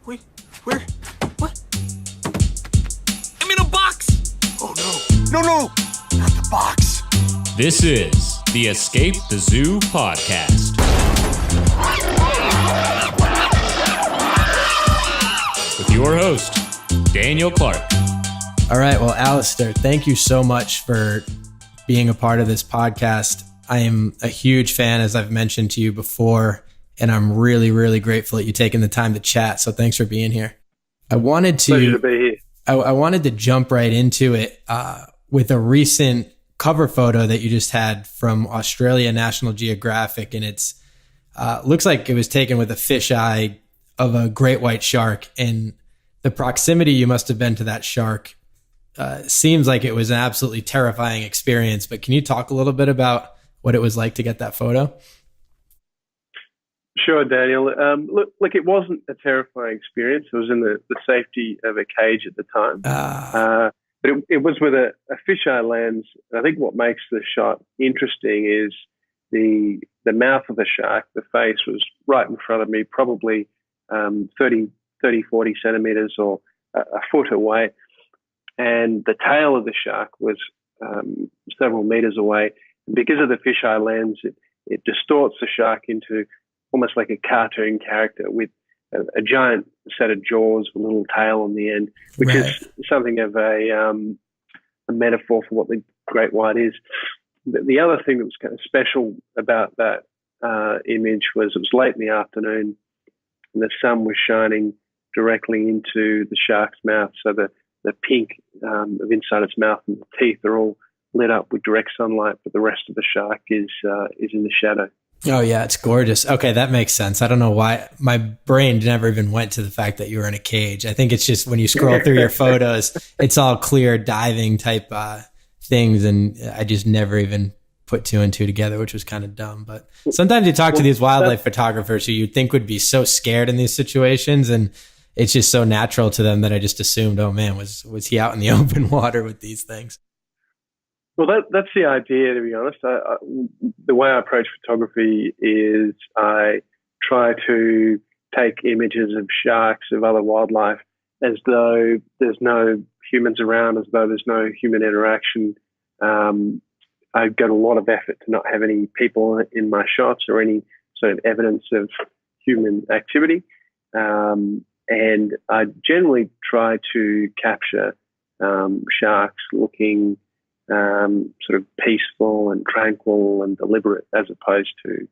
Wait, where? What? I'm in a box! Oh no. No, not the box. This is the Escape the Zoo podcast. With your host, Daniel Clark. All right, well, Alastair, thank you so much for being a part of this podcast. I am a huge fan, as I've mentioned to you before, and I'm really, really grateful that you taking the time to chat. So thanks for being here. I wanted to, Pleasure to be here. I wanted to jump right into it with a recent cover photo that you just had from Australia National Geographic, and it's looks like it was taken with a fisheye of a great white shark, and the proximity you must have been to that shark seems like it was an absolutely terrifying experience. But can you talk a little bit about what it was like to get that photo? Sure, Daniel. Look, it wasn't a terrifying experience. It was in the safety of a cage at the time. But it was with a fisheye lens. I think what makes the shot interesting is the mouth of the shark. The face was right in front of me, probably 30, 40 centimeters or a foot away. And the tail of the shark was several meters away. And because of the fisheye lens, it distorts the shark into almost like a cartoon character with a giant set of jaws with a little tail on the end, which is something of a metaphor for what the great white is. The other thing that was kind of special about that image was it was late in the afternoon and the sun was shining directly into the shark's mouth. So the pink of inside its mouth and the teeth are all lit up with direct sunlight, but the rest of the shark is in the shadow. Oh, yeah, it's gorgeous. Okay, that makes sense. I don't know why my brain never even went to the fact that you were in a cage. I think it's just when you scroll through your photos, it's all clear diving type things, and I just never even put two and two together, which was kind of dumb. But sometimes you talk to these wildlife photographers who you'd think would be so scared in these situations, and it's just so natural to them that I just assumed, oh man, was he out in the open water with these things? Well, that's the idea, to be honest. The way I approach photography is I try to take images of sharks, of other wildlife, as though there's no humans around, as though there's no human interaction. I've got a lot of effort to not have any people in my shots or any sort of evidence of human activity. And I generally try to capture sharks looking sort of peaceful and tranquil and deliberate, as opposed to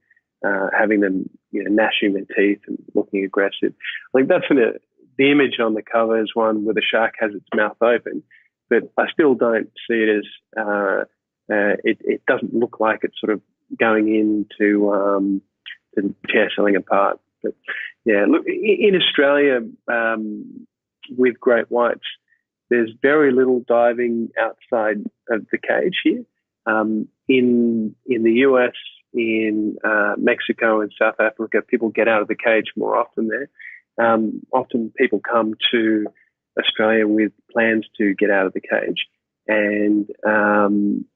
having them, gnashing their teeth and looking aggressive. Like the image on the cover is one where the shark has its mouth open, but I still don't see it as it doesn't look like it's sort of going into to tear something apart. But yeah, look, in Australia with great whites, there's very little diving outside of the cage here. In the US, in Mexico and South Africa, people get out of the cage more often there. Often people come to Australia with plans to get out of the cage, and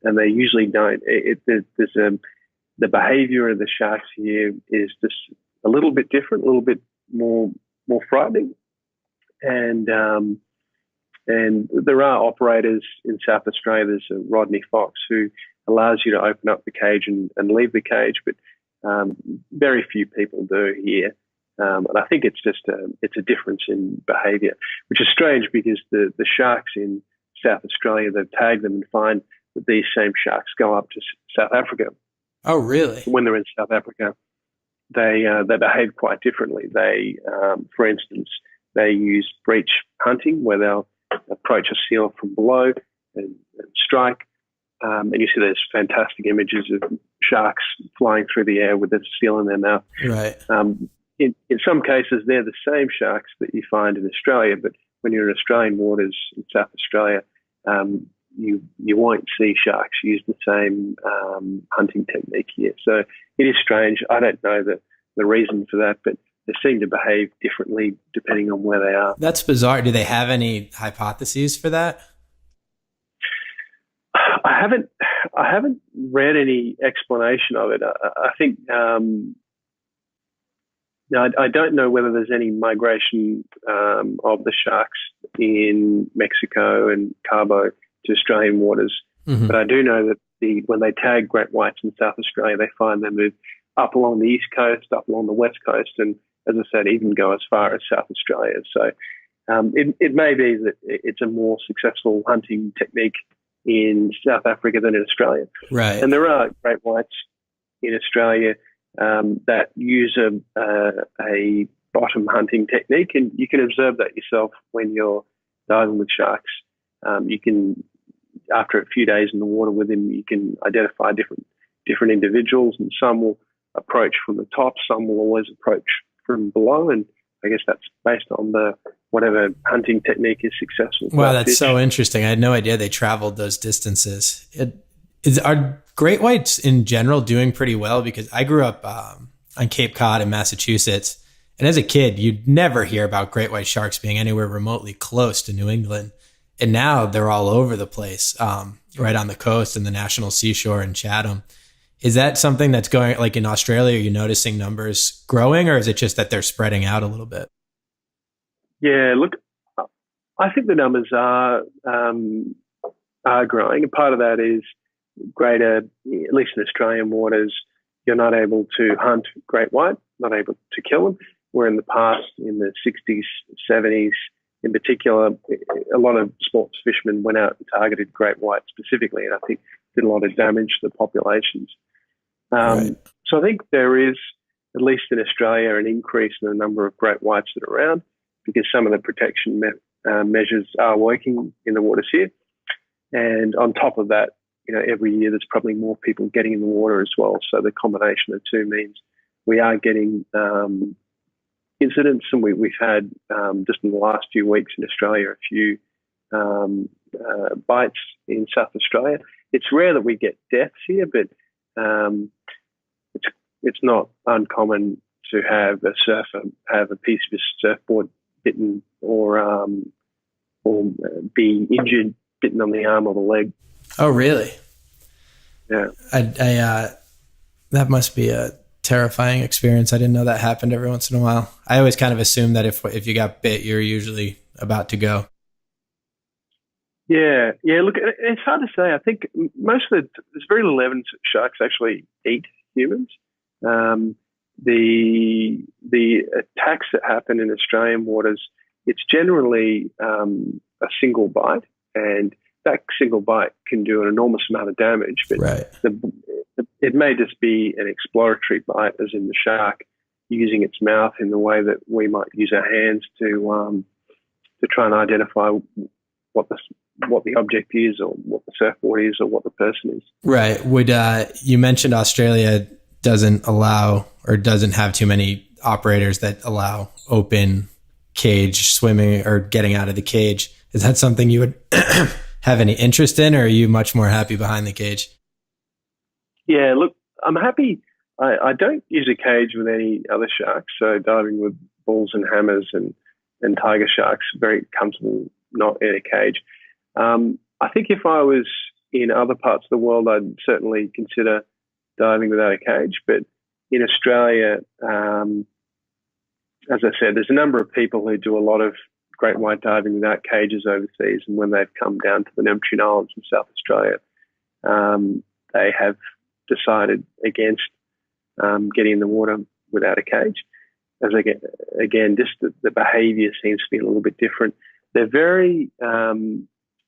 they usually don't. The behaviour of the sharks here is just a little bit different, a little bit more frightening, and there are operators in South Australia. There's a Rodney Fox who allows you to open up the cage and leave the cage, but very few people do here. And I think it's just it's a difference in behaviour, which is strange because the sharks in South Australia, they've tagged them and find that these same sharks go up to South Africa. Oh, really? When they're in South Africa, they behave quite differently. They, for instance, they use breach hunting, where they'll approach a seal from below and strike. And you see there's fantastic images of sharks flying through the air with a seal in their mouth. Right. In some cases, they're the same sharks that you find in Australia, but when you're in Australian waters in South Australia, you won't see sharks use the same hunting technique here. So it is strange. I don't know the reason for that, but they seem to behave differently depending on where they are. That's bizarre. Do they have any hypotheses for that? I haven't read any explanation of it. I think Now, I don't know whether there's any migration of the sharks in Mexico and Cabo to Australian waters, Mhm. but I do know that when they tag great whites in South Australia, they find they move up along the east coast, up along the west coast, and as I said, even go as far as South Australia. So it may be that it's a more successful hunting technique in South Africa than in Australia. Right. And there are great whites in Australia that use a bottom hunting technique, and you can observe that yourself when you're diving with sharks. You can, after a few days in the water with them, you can identify different individuals, and some will approach from the top, some will always approach from below, and I guess that's based on whatever hunting technique is successful. Wow, that's so interesting. I had no idea they traveled those distances. Are great whites in general doing pretty well? Because I grew up on Cape Cod in Massachusetts, and as a kid, you'd never hear about great white sharks being anywhere remotely close to New England. And now they're all over the place, right on the coast and the national seashore in Chatham. Is that something that's going, like in Australia, are you noticing numbers growing, or is it just that they're spreading out a little bit? Yeah, look, I think the numbers are growing. And part of that is greater, at least in Australian waters, you're not able to hunt great white, not able to kill them. Where in the past, in the 60s, 70s, in particular, a lot of sports fishermen went out and targeted great white specifically, and I think did a lot of damage to the populations. Right. So I think there is, at least in Australia, an increase in the number of great whites that are around, because some of the protection measures are working in the waters here. And on top of that, every year there's probably more people getting in the water as well. So the combination of the two means we are getting incidents, and we've had just in the last few weeks in Australia a few bites in South Australia. It's rare that we get deaths here, but it's not uncommon to have a surfer have a piece of his surfboard bitten or be injured, bitten on the arm or the leg. Oh, really? Yeah. That must be a terrifying experience. I didn't know that happened every once in a while. I always kind of assumed that if you got bit, you're usually about to go. Yeah. Look, it's hard to say. I think there's very little evidence that sharks actually eat humans. The attacks that happen in Australian waters, it's generally a single bite, and that single bite can do an enormous amount of damage. But right. It may just be an exploratory bite, as in the shark using its mouth in the way that we might use our hands to try and identify what the object is, or what the surfboard is, or what the person is. Right. Would you mentioned Australia doesn't allow or doesn't have too many operators that allow open cage swimming or getting out of the cage. Is that something you would have any interest in, or are you much more happy behind the cage? Yeah, look, I'm happy. I don't use a cage with any other sharks, so diving with bulls and hammers and tiger sharks, very comfortable not in a cage. I think if I was in other parts of the world, I'd certainly consider diving without a cage. But in Australia, as I said, there's a number of people who do a lot of great white diving without cages overseas, and when they've come down to the Manatee Islands in South Australia, they have decided against getting in the water without a cage. As again, just the behaviour seems to be a little bit different. They're very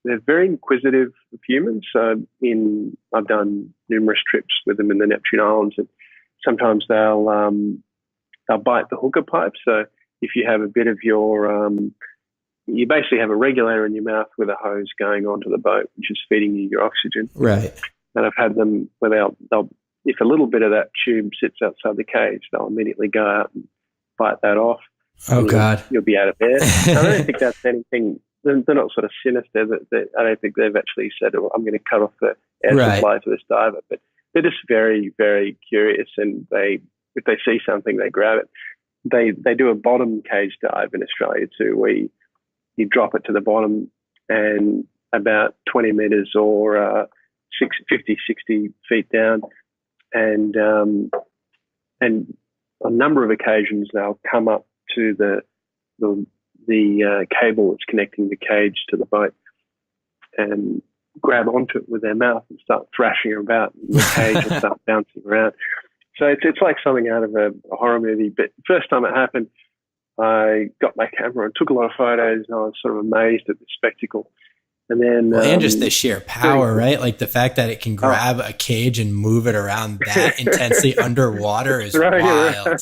inquisitive of humans. So I've done numerous trips with them in the Neptune Islands, and sometimes they'll bite the hooker pipe. So if you have a bit of your you basically have a regulator in your mouth with a hose going onto the boat, which is feeding you your oxygen. Right. And I've had them where they'll if a little bit of that tube sits outside the cage, they'll immediately go out and bite that off. Oh, God. You'll be out of there. I don't think that's anything. They're not sort of sinister. I don't think they've actually said, "Oh, I'm going to cut off the air supply for this diver." But they're just very, very curious, and if they see something, they grab it. They do a bottom cage dive in Australia too, where you drop it to the bottom, and about 20 meters or 50, 60 feet down, and a number of occasions they'll come up to the cable that's connecting the cage to the boat and grab onto it with their mouth and start thrashing about in the cage and start bouncing around. So it's like something out of a horror movie. But first time it happened, I got my camera and took a lot of photos, and I was sort of amazed at the spectacle. And then, and just the sheer power, right? Like the fact that it can grab a cage and move it around that intensely underwater is wild.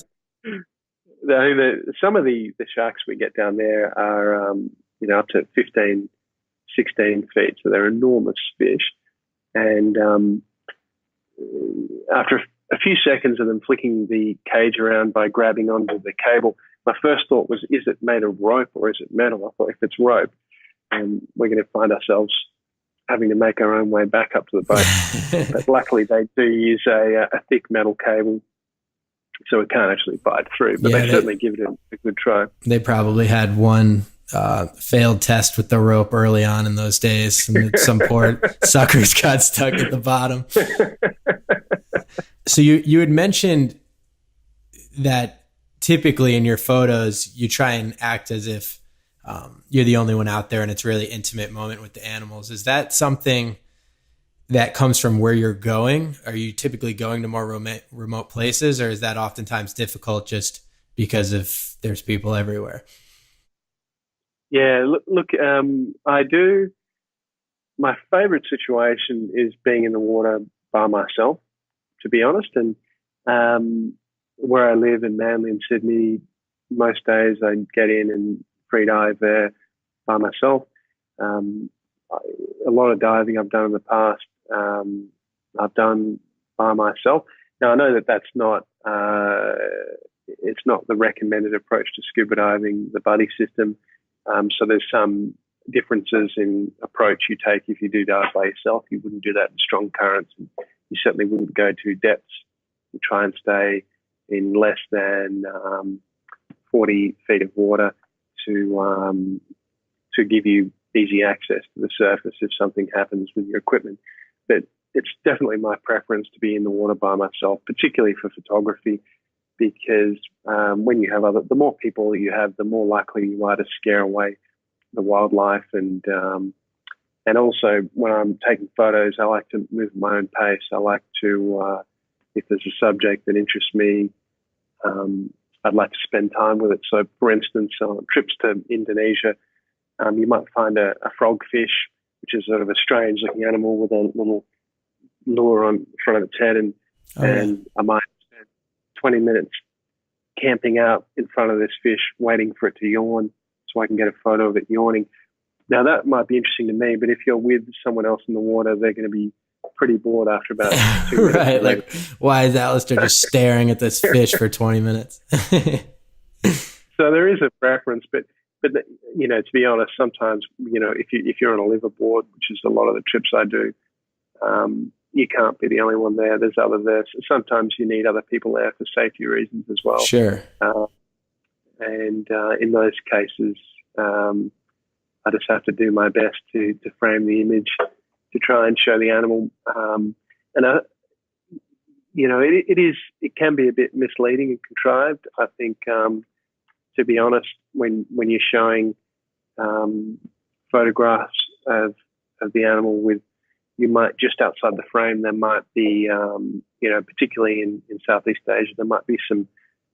Some of the sharks we get down there are, up to 15, 16 feet. So they're enormous fish. And after a few seconds of them flicking the cage around by grabbing onto the cable, my first thought was, is it made of rope or is it metal? I thought if it's rope, we're going to find ourselves having to make our own way back up to the boat. But luckily they do use a thick metal cable, so it can't actually bite through. But they certainly give it a good try. They probably had one failed test with the rope early on in those days, and some poor suckers got stuck at the bottom. So you had mentioned that typically in your photos you try and act as if you're the only one out there and it's a really intimate moment with the animals. Is that something that comes from where you're going? Are you typically going to more remote places, or is that oftentimes difficult just because there's people everywhere? Yeah, look, I do. My favorite situation is being in the water by myself, to be honest. And where I live in Manly in Sydney, most days I get in and free dive there by myself. A lot of diving I've done in the past, I've done by myself. Now I know that that's not it's not the recommended approach to scuba diving, the buddy system. So there's some differences in approach you take if you do dive by yourself. You wouldn't do that in strong currents. And you certainly wouldn't go to depths. You try and stay in less than 40 feet of water to give you easy access to the surface if something happens with your equipment. But it's definitely my preference to be in the water by myself, particularly for photography, because when you have the more people you have, the more likely you are to scare away the wildlife. And also when I'm taking photos, I like to move at my own pace. I like to, if there's a subject that interests me, I'd like to spend time with it. So, for instance, on trips to Indonesia, you might find a frogfish, which is sort of a strange-looking animal with a little lure on front of its head, and I might spend 20 minutes camping out in front of this fish, waiting for it to yawn, so I can get a photo of it yawning. Now, that might be interesting to me, but if you're with someone else in the water, they're going to be pretty bored after about 2 minutes. Right, like, why is Alastair just staring at this fish for 20 minutes? So there is a preference, but to be honest, sometimes if you're on a liverboard, which is a lot of the trips I do, you can't be the only one there. There's others there. So sometimes you need other people there for safety reasons as well. Sure. And in those cases, I just have to do my best to frame the image, to try and show the animal. It can be a bit misleading and contrived. I think, to be honest, when you're showing photographs of the animal you might, just outside the frame, there might be, particularly in Southeast Asia, there might be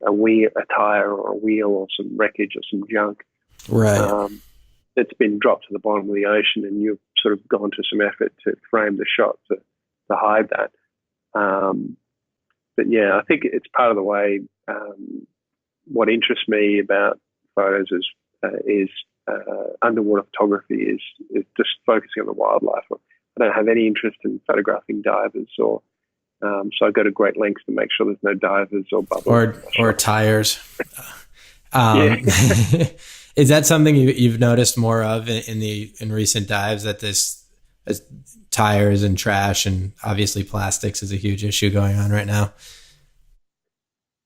a tire or a wheel or some wreckage or some junk. Right. That's been dropped to the bottom of the ocean, and you've sort of gone to some effort to frame the shot to hide that. But yeah, I think it's part of the way. What interests me about photos is underwater photography is just focusing on the wildlife. I don't have any interest in photographing divers, so I go to great lengths to make sure there's no divers or bubbles or tires. Yeah. Is that something you've noticed more of in recent dives, that this tires and trash and obviously plastics is a huge issue going on right now?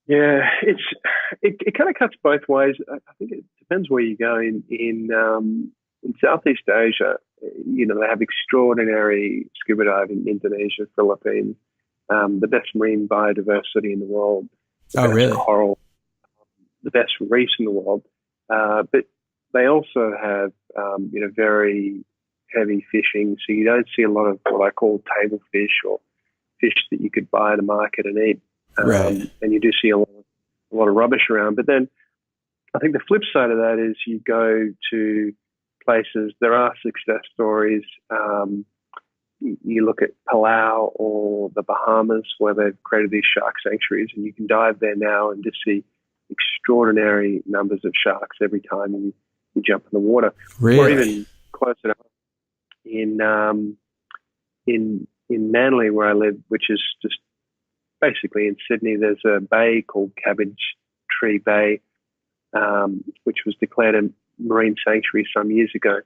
Yeah, it kind of cuts both ways. I think it depends where you go. In Southeast Asia, they have extraordinary scuba diving. Indonesia, Philippines, the best marine biodiversity in the world. the Oh, best really? coral, the best reefs in the world. But they also have, very heavy fishing. So you don't see a lot of what I call table fish or fish that you could buy at the market and eat. Right. And you do see a lot of rubbish around. But then I think the flip side of that is you go to places, there are success stories. You look at Palau or the Bahamas where they've created these shark sanctuaries, and you can dive there now and just see extraordinary numbers of sharks every time you jump in the water. Really? Or even closer to home, in Manly where I live, which is just basically in Sydney, there's a bay called Cabbage Tree Bay, which was declared a marine sanctuary some years ago.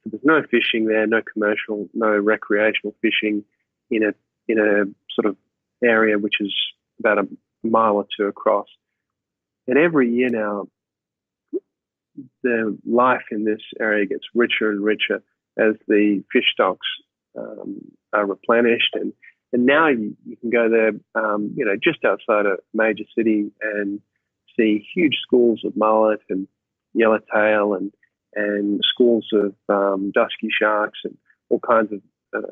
So there's no fishing there, no commercial, no recreational fishing in a sort of area which is about a mile or two across. And every year now, the life in this area gets richer and richer as the fish stocks are replenished. And now you can go there, just outside a major city and see huge schools of mullet and yellowtail and schools of dusky sharks and all kinds of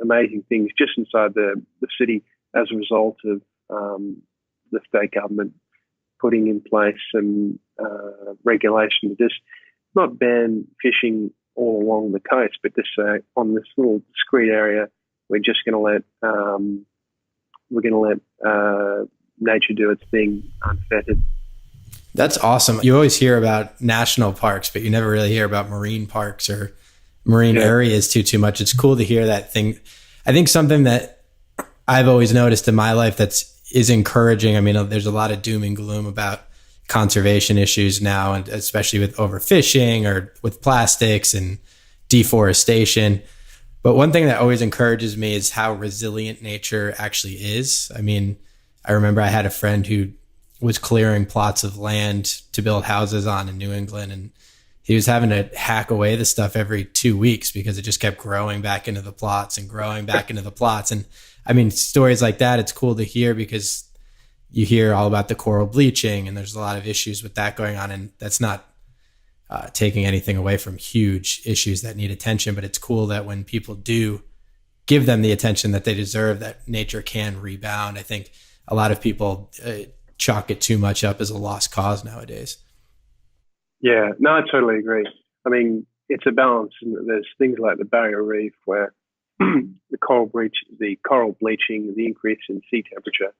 amazing things just inside the city as a result of the state government putting in place some regulation to just not ban fishing all along the coast, but just on this little discrete area, we're just going to let nature do its thing unfettered. That's awesome. You always hear about national parks, but you never really hear about marine parks or marine areas too much. It's cool to hear that thing. I think something that I've always noticed in my life is encouraging. I mean, there's a lot of doom and gloom about conservation issues now, and especially with overfishing or with plastics and deforestation. But one thing that always encourages me is how resilient nature actually is. I mean, I remember I had a friend who was clearing plots of land to build houses on in New England, and he was having to hack away the stuff every 2 weeks because it just kept growing back into the plots and growing back into the plots. And I mean, stories like that, it's cool to hear because you hear all about the coral bleaching and there's a lot of issues with that going on. And that's not taking anything away from huge issues that need attention, but it's cool that when people do give them the attention that they deserve, that nature can rebound. I think a lot of people chalk it too much up as a lost cause nowadays. Yeah, no, I totally agree. I mean, it's a balance. There's things like the barrier reef where the coral bleaching, the increase in sea temperature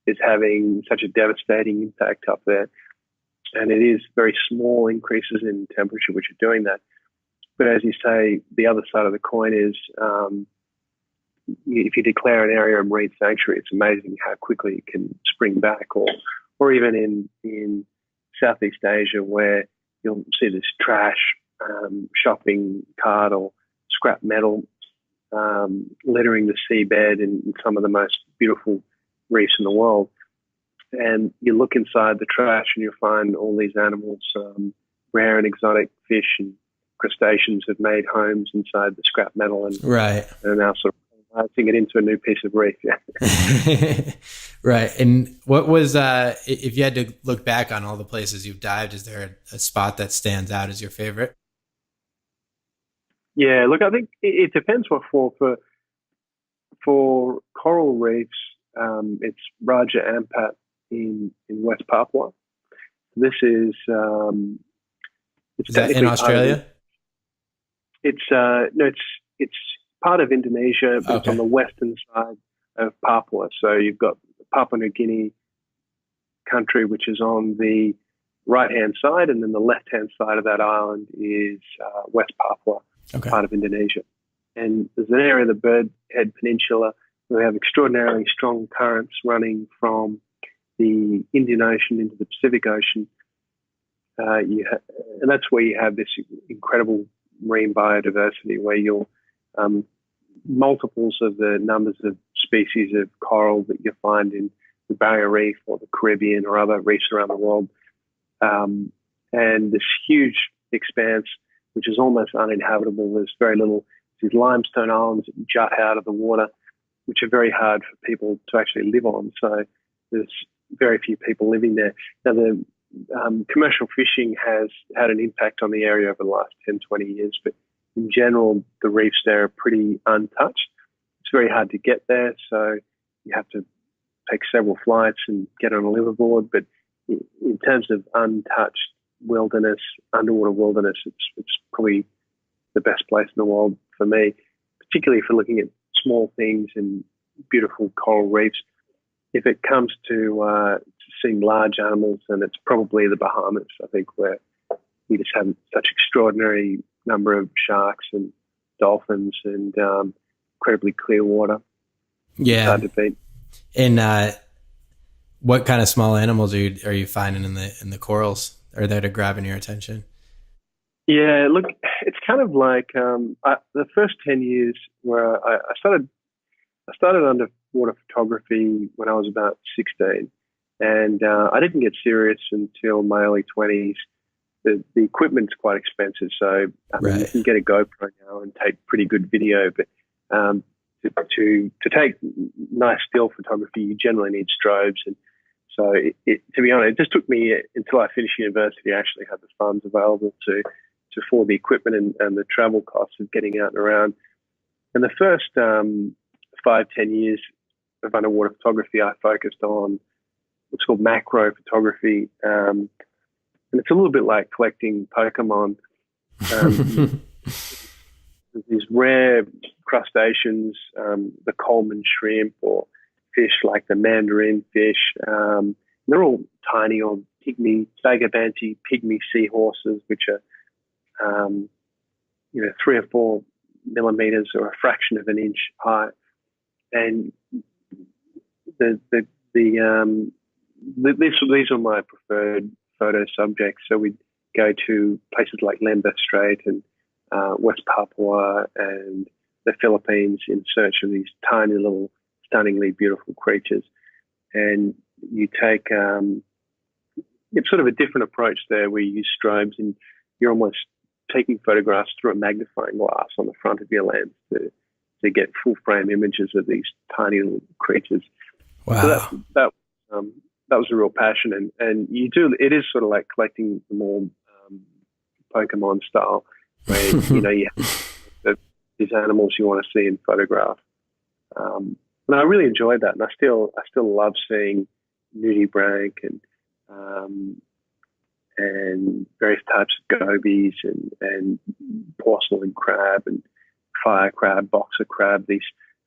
is having such a devastating impact up there. And it is very small increases in temperature which are doing that. But as you say, the other side of the coin is if you declare an area a marine sanctuary, it's amazing how quickly it can spring back. Or even in Southeast Asia where you'll see this trash shopping cart or scrap metal littering the seabed in some of the most beautiful reefs in the world. And you look inside the trash and you'll find all these animals, rare and exotic fish and crustaceans have made homes inside the scrap metal and Right. are now sort of harvesting it into a new piece of reef. Yeah. Right. And what was, if you had to look back on all the places you've dived, is there a spot that stands out as your favorite? Yeah, look, I think it depends what for coral reefs, it's Raja Ampat in West Papua. This is Is that in Australia? It's part of Indonesia, but it's on the western side of Papua. So you've got Papua New Guinea country, which is on the right-hand side, and then the left-hand side of that island is West Papua, part of Indonesia. And there's an area of the Birdhead Peninsula where we have extraordinarily strong currents running from the Indian Ocean into the Pacific Ocean. And that's where you have this incredible marine biodiversity where you'll multiples of the numbers of species of coral that you find in the Barrier Reef or the Caribbean or other reefs around the world. And this huge expanse, which is almost uninhabitable. There's very little, these limestone islands that jut out of the water, which are very hard for people to actually live on. So there's very few people living there. Now, the commercial fishing has had an impact on the area over the last 10, 20 years, but in general, the reefs there are pretty untouched. It's very hard to get there, so you have to take several flights and get on a liveaboard. But in terms of untouched wilderness, underwater wilderness, it's probably the best place in the world for me, particularly for looking at small things and beautiful coral reefs. If it comes to seeing large animals, then it's probably the Bahamas, I think, where you just have such extraordinary number of sharks and dolphins and incredibly clear water. Yeah. It's hard to beat. And what kind of small animals are you finding in the corals? Are they grabbing your attention? Yeah, look, it's kind of like the first 10 years where I started underwater photography when I was about 16, and I didn't get serious until my early 20s. The equipment's quite expensive, so Right. You can get a GoPro now and take pretty good video, but to take nice still photography, you generally need strobes. And so, to be honest, it just took me until I finished university. I actually had the funds available to afford the equipment and the travel costs of getting out and around. And the first 5-10 years of underwater photography, I focused on what's called macro photography. And it's a little bit like collecting Pokemon. These rare crustaceans, the Coleman shrimp, or fish like the mandarin fish. They're all tiny or pygmy, Vagabonti pygmy seahorses, which are 3 or 4 millimeters or a fraction of an inch high. And these are my preferred photo subjects. So we'd go to places like Lembeh Strait and West Papua and the Philippines in search of these tiny little, stunningly beautiful creatures. And you take it's sort of a different approach there where you use strobes and you're almost taking photographs through a magnifying glass on the front of your lens to get full frame images of these tiny little creatures. Wow. So that was a real passion, and it is sort of like collecting more Pokemon style, where you have these animals you want to see in photograph. And I really enjoyed that, and I still love seeing nudibranch and various types of gobies and porcelain crab and fire crab, boxer crab, these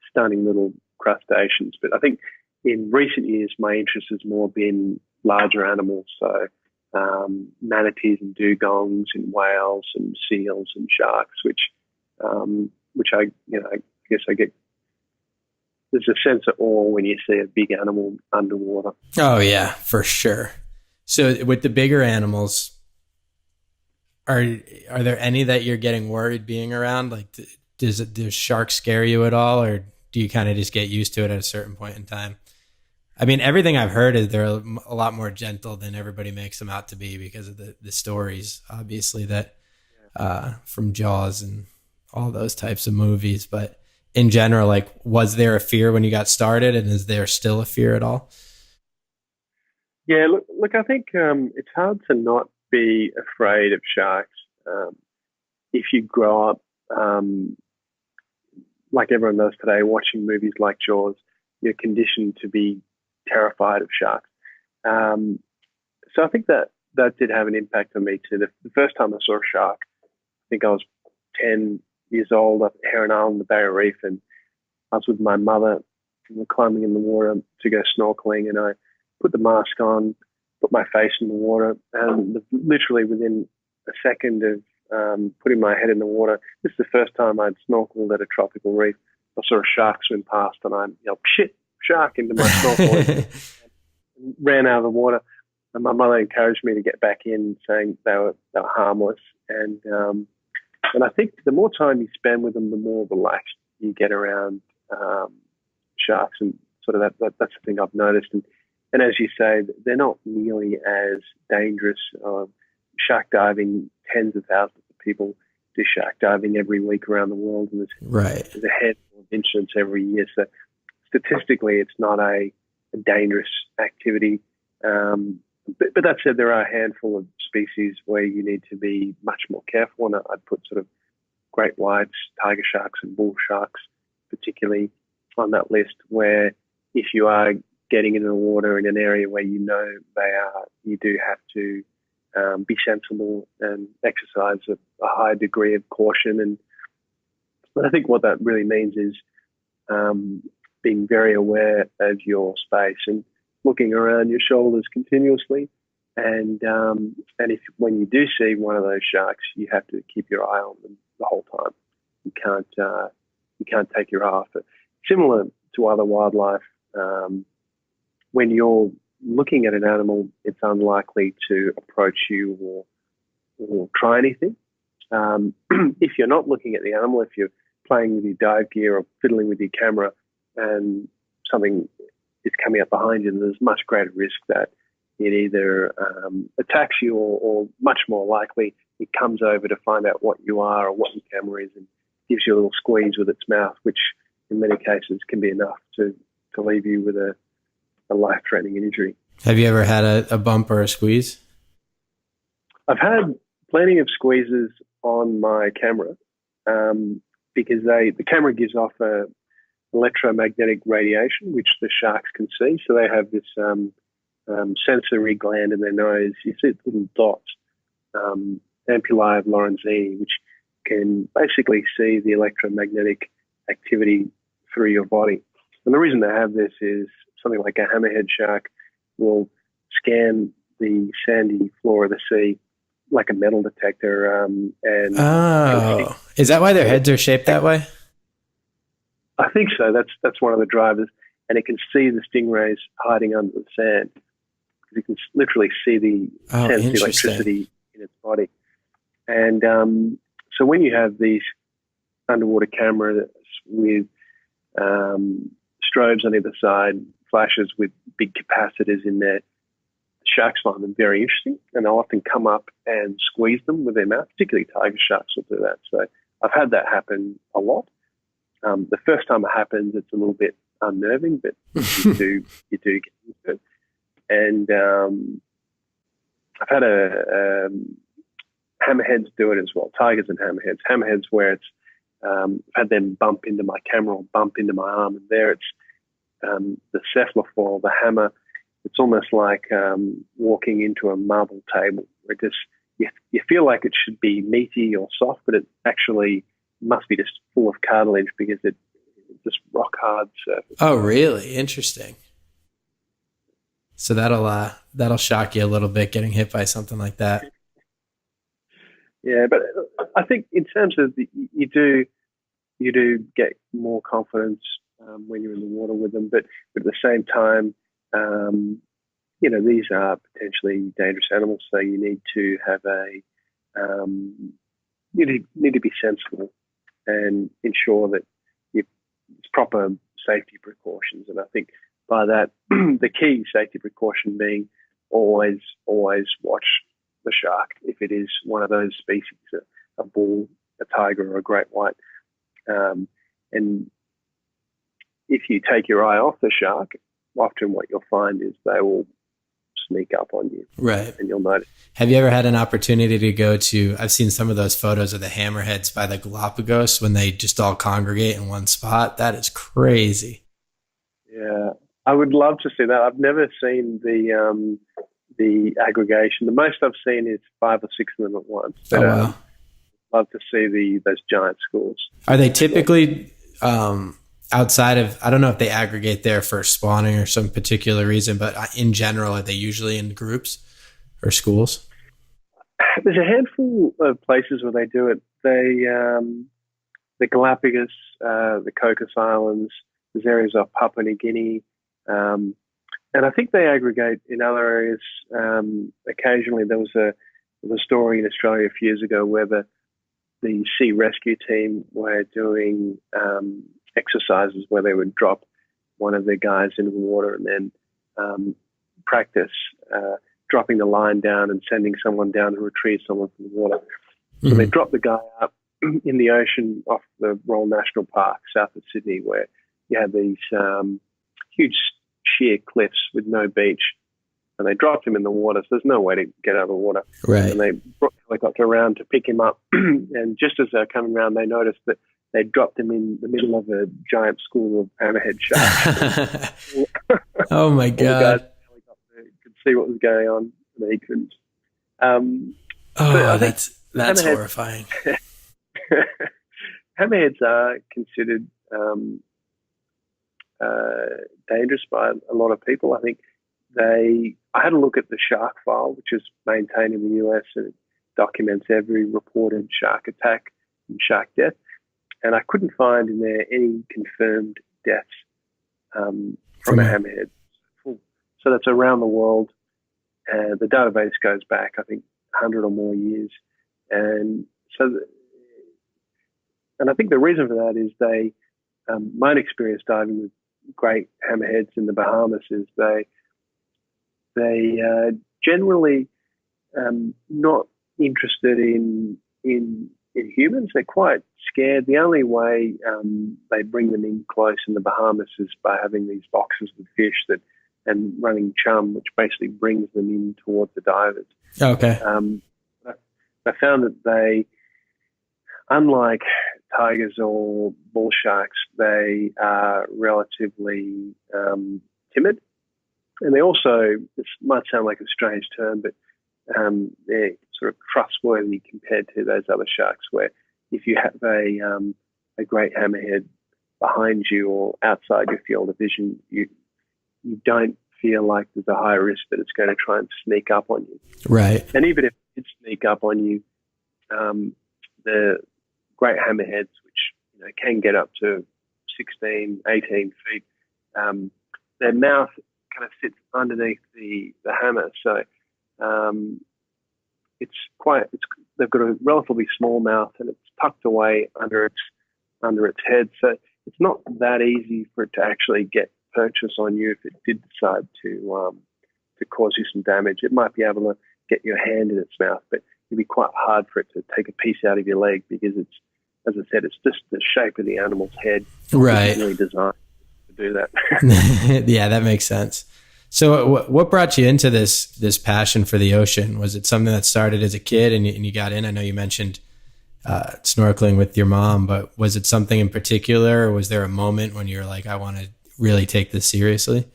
stunning little crustaceans. But I think in recent years, my interest has more been larger animals, so manatees and dugongs and whales and seals and sharks, which I guess I get. There's a sense of awe when you see a big animal underwater. Oh yeah, for sure. So with the bigger animals, are there any that you're getting worried being around? Like, does sharks scare you at all, or do you kind of just get used to it at a certain point in time? I mean, everything I've heard is they're a lot more gentle than everybody makes them out to be because of the stories, obviously, that from Jaws and all those types of movies. But in general, like, was there a fear when you got started, and is there still a fear at all? Yeah, look, I think it's hard to not be afraid of sharks. If you grow up, like everyone does today, watching movies like Jaws, you're conditioned to be terrified of sharks. So I think that did have an impact on me too. The first time I saw a shark, I think I was 10 years old up at Heron Island, the Barrier Reef, and I was with my mother, and we're climbing in the water to go snorkeling, and I put the mask on, put my face in the water, and literally within a second of putting my head in the water, this is the first time I'd snorkeled at a tropical reef. I saw a shark swim past, and I yelled, "Shit, shark," into my snorkel and ran out of the water. And my mother encouraged me to get back in, saying they were harmless. And I think the more time you spend with them, the more relaxed you get around sharks. And sort of that's the thing I've noticed. And as you say, they're not nearly as dangerous. Shark diving, tens of thousands of people do shark diving every week around the world, and there's a handful of incidents every year. So statistically, it's not a dangerous activity. But that said, there are a handful of species where you need to be much more careful, and I'd put sort of great whites, tiger sharks, and bull sharks particularly on that list, where if you are getting into the water in an area where you know they are, you do have to be sensible and exercise a high degree of caution. And I think what that really means is being very aware of your space and looking around your shoulders continuously. And if when you do see one of those sharks, you have to keep your eye on them the whole time. You can't take your eye off it. Similar to other wildlife, when you're looking at an animal, it's unlikely to approach you or try anything. If you're not looking at the animal, if you're playing with your dive gear or fiddling with your camera and something is coming up behind you, there's much greater risk that it either attacks you or much more likely it comes over to find out what you are or what your camera is and gives you a little squeeze with its mouth, which in many cases can be enough to leave you with a life-threatening injury. Have you ever had a bump or a squeeze? I've had plenty of squeezes on my camera because the camera gives off a electromagnetic radiation, which the sharks can see. So they have this sensory gland in their nose. You see little dots, ampullae of Lorenzini, which can basically see the electromagnetic activity through your body. And the reason they have this is something like a hammerhead shark will scan the sandy floor of the sea like a metal detector. Is that why their heads are shaped that way? I think so. That's one of the drivers. And it can see the stingrays hiding under the sand. You can literally see the sense the electricity in its body. And so when you have these underwater cameras with strobes on either side, flashes with big capacitors in there, sharks find them very interesting, and they'll often come up and squeeze them with their mouth. Particularly tiger sharks will do that. So I've had that happen a lot. The first time it happens, it's a little bit unnerving, but you do get used to it. And I've had hammerheads do it as well. Tigers and hammerheads. Hammerheads where it's I've had them bump into my camera or bump into my arm, and there it's the cephalofoil, the hammer. It's almost like walking into a marble table. Where it just you feel like it should be meaty or soft, but it actually must be just full of cartilage because it's just rock hard surface. Oh, really? Interesting. So that'll shock you a little bit getting hit by something like that. Yeah, but I think in terms of you do get more confidence when you're in the water with them, but at the same time, these are potentially dangerous animals, so you need to have you need to be sensible and ensure that it's proper safety precautions. And I think by that, the key safety precaution being always watch the shark if it is one of those species, a bull, a tiger, or a great white. And if you take your eye off the shark, often what you'll find is they will sneak up on you. Right. And you'll notice. Have you ever had an opportunity to go to, I've seen some of those photos of the hammerheads by the Galapagos when they just all congregate in one spot. That is crazy. Yeah. I would love to see that. I've never seen the aggregation. The most I've seen is 5 or 6 of them at once. But, wow. Love to see those giant schools. Are they typically outside of, I don't know if they aggregate there for spawning or some particular reason, but in general, are they usually in groups or schools? There's a handful of places where they do it. The Galapagos, the Cocos Islands, there's areas off Papua New Guinea, and I think they aggregate in other areas. Occasionally, there was a story in Australia a few years ago where the sea rescue team were doing exercises where they would drop one of their guys into the water and then practice dropping the line down and sending someone down to retrieve someone from the water. Mm-hmm. So they dropped the guy up in the ocean off the Royal National Park south of Sydney, where you had these huge sheer cliffs with no beach. and they dropped him in the water. So there's no way to get out of the water. Right. And they brought the helicopter around to pick him up. And just as they're coming around, they noticed that they dropped him in the middle of a giant school of hammerhead sharks. Oh my All the God. guys in the helicopter could see what was going on, and they couldn't. Oh, I think that's hammerhead- horrifying. Hammerheads are considered dangerous by a lot of people. I think I had a look at the shark file, which is maintained in the US, and it documents every reported shark attack and shark death. And I couldn't find in there any confirmed deaths from a hammerhead. So that's around the world. And the database goes back, I think, 100 or more years. And so, and I think the reason for that is my experience diving with great hammerheads in the Bahamas is they generally not interested in humans. They're quite scared. The only way they bring them in close in the Bahamas is by having these boxes with fish and running chum, which basically brings them in towards the divers. Okay. I found that they, unlike tigers or bull sharks, they are relatively timid. And they also, this might sound like a strange term, but they're sort of trustworthy compared to those other sharks, where if you have a great hammerhead behind you or outside your field of vision, you don't feel like there's a high risk that it's going to try and sneak up on you. Right. And even if it did sneak up on you, the great hammerheads, which can get up to 16, 18 feet, their mouth kind of sits underneath the hammer. So they've got a relatively small mouth, and it's tucked away under its head. So it's not that easy for it to actually get purchase on you if it did decide to cause you some damage. It might be able to get your hand in its mouth, but it'd be quite hard for it to take a piece out of your leg, because it's, as I said, it's just the shape of the animal's head. Right. It's really designed to do that. Yeah, that makes sense. So what brought you into this passion for the ocean? Was it something that started as a kid and you got in? I know you mentioned snorkeling with your mom, but was it something in particular, or was there a moment when you were like, I want to really take this seriously?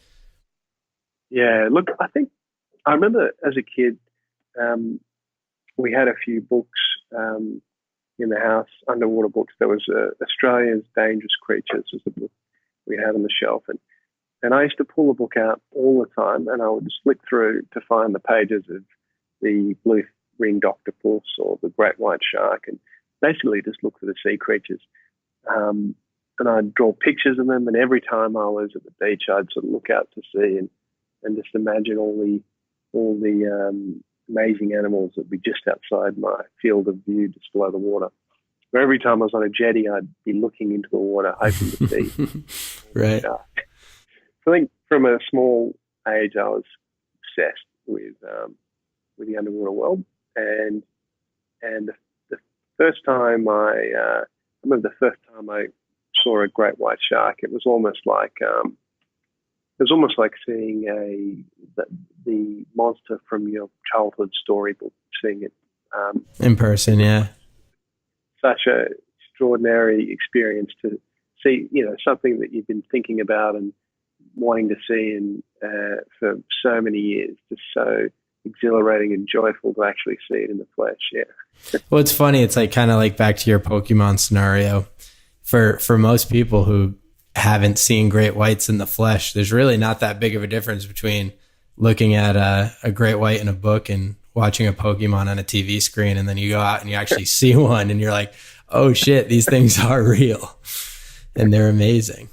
Yeah, look, I think I remember as a kid, we had a few books in the house, underwater books. There was Australia's Dangerous Creatures was the book we had on the shelf, and I used to pull the book out all the time, and I would just flick through to find the pages of the blue-ringed octopus or the great white shark, and basically just look for the sea creatures. And I'd draw pictures of them, and every time I was at the beach, I'd sort of look out to sea and just imagine all the amazing animals that would be just outside my field of view, just below the water. Or every time I was on a jetty, I'd be looking into the water, hoping to see. Right. So I think from a small age, I was obsessed with the underwater world, and the first time I remember the first time I saw a great white shark, it was almost like seeing the monster from your childhood storybook, seeing it in person. Yeah. Such a extraordinary experience to see, something that you've been thinking about and wanting to see for so many years. Just so exhilarating and joyful to actually see it in the flesh. Yeah. Well, it's funny. It's like kind of like back to your Pokemon scenario. For most people who haven't seen great whites in the flesh, there's really not that big of a difference between looking at a great white in a book and watching a Pokemon on a TV screen. And then you go out and you actually see one and you're like, oh shit, these things are real and they're amazing.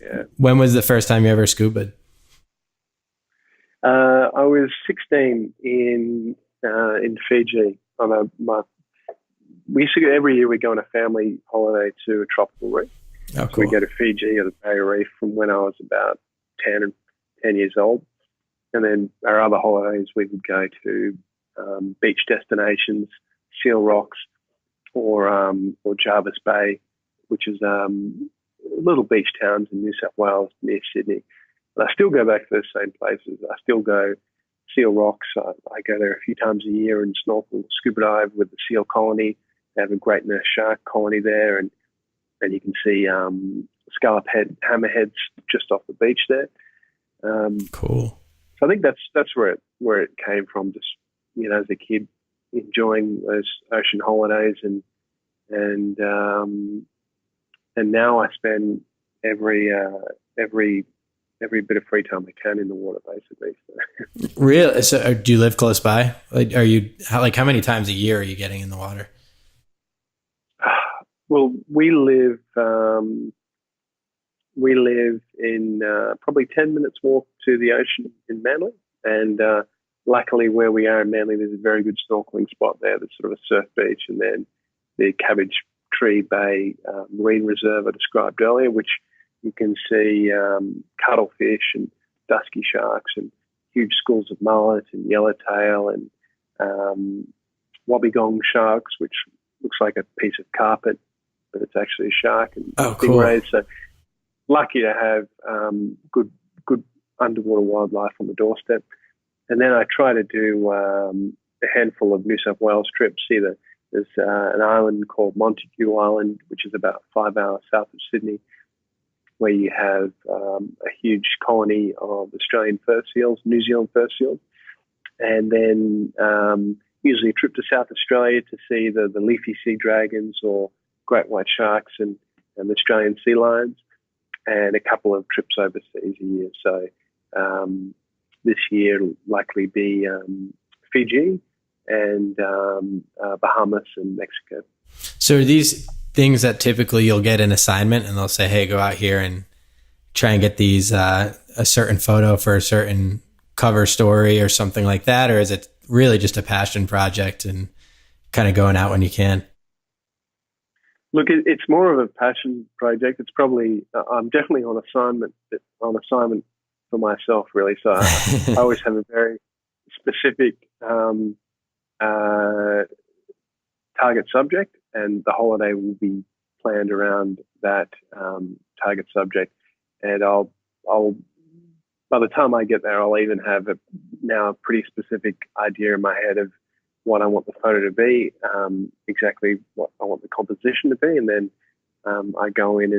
Yeah. When was the first time you ever scubaed? I was 16 in Fiji we used to go every year. We go on a family holiday to a tropical reef. Oh, cool. So we go to Fiji or the Barrier Reef from when I was about 10 years old. And then our other holidays, we would go to beach destinations, Seal Rocks, or Jarvis Bay, which is little beach towns in New South Wales near Sydney. And I still go back to those same places. I still go Seal Rocks. I go there a few times a year and snorkel, scuba dive with the seal colony. They have a great nurse shark colony there, and you can see scallop head, hammerheads just off the beach there. Cool. So I think that's where it came from. Just as a kid, enjoying those ocean holidays, and now I spend every bit of free time I can in the water, basically. So. Really? So, do you live close by? Like, how many times a year are you getting in the water? Well, we live in probably 10 minutes walk to the ocean in Manly, and luckily where we are in Manly, there's a very good snorkeling spot there. There's sort of a surf beach, and then the Cabbage Tree Bay Marine Reserve I described earlier, which you can see cuttlefish and dusky sharks and huge schools of mullet and yellowtail and wobbegong sharks, which looks like a piece of carpet, but it's actually a shark, and stingrays. Cool. So lucky to have good underwater wildlife on the doorstep. And then I try to do a handful of New South Wales trips. There's an island called Montague Island, which is about 5 hours south of Sydney, where you have a huge colony of Australian fur seals, New Zealand fur seals, and then usually a trip to South Australia to see the leafy sea dragons or great white sharks and the Australian sea lions, and a couple of trips overseas a year. So this year will likely be Fiji and Bahamas and Mexico. So are these things that typically you'll get an assignment and they'll say, hey, go out here and try and get these a certain photo for a certain cover story or something like that? Or is it really just a passion project and kind of going out when you can? Look, it's more of a passion project. It's probably, I'm definitely on assignment for myself, really. So I always have a very specific target subject, and the holiday will be planned around that target subject. And I'll by the time I get there, I'll even have a pretty specific idea in my head of what I want the photo to be, exactly what I want the composition to be, and then I go in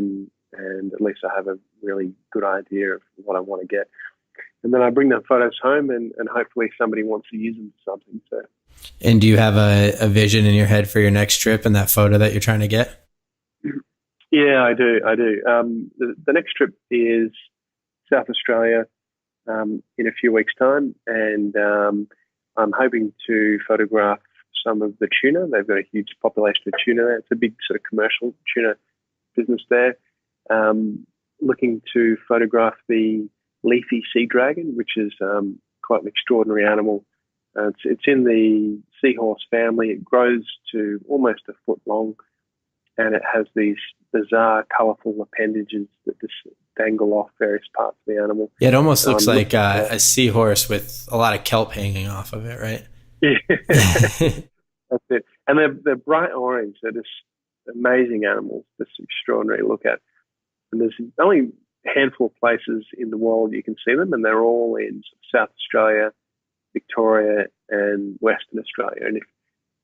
and at least I have a really good idea of what I want to get. And then I bring the photos home, and hopefully somebody wants to use them for something. So. And do you have a vision in your head for your next trip and that photo that you're trying to get? Yeah, I do. The next trip is South Australia in a few weeks' time, and I'm hoping to photograph some of the tuna. They've got a huge population of tuna there. It's a big sort of commercial tuna business there. Looking to photograph the leafy sea dragon, which is quite an extraordinary animal. It's in the seahorse family. It grows to almost a foot long, and it has these bizarre, colourful appendages that just dangle off various parts of the animal. Yeah, it almost looks like a seahorse with a lot of kelp hanging off of it, right? Yeah, that's it. And they're bright orange. They're just amazing animals, just extraordinary to look at. And there's only a handful of places in the world you can see them, and they're all in South Australia, Victoria, and Western Australia. And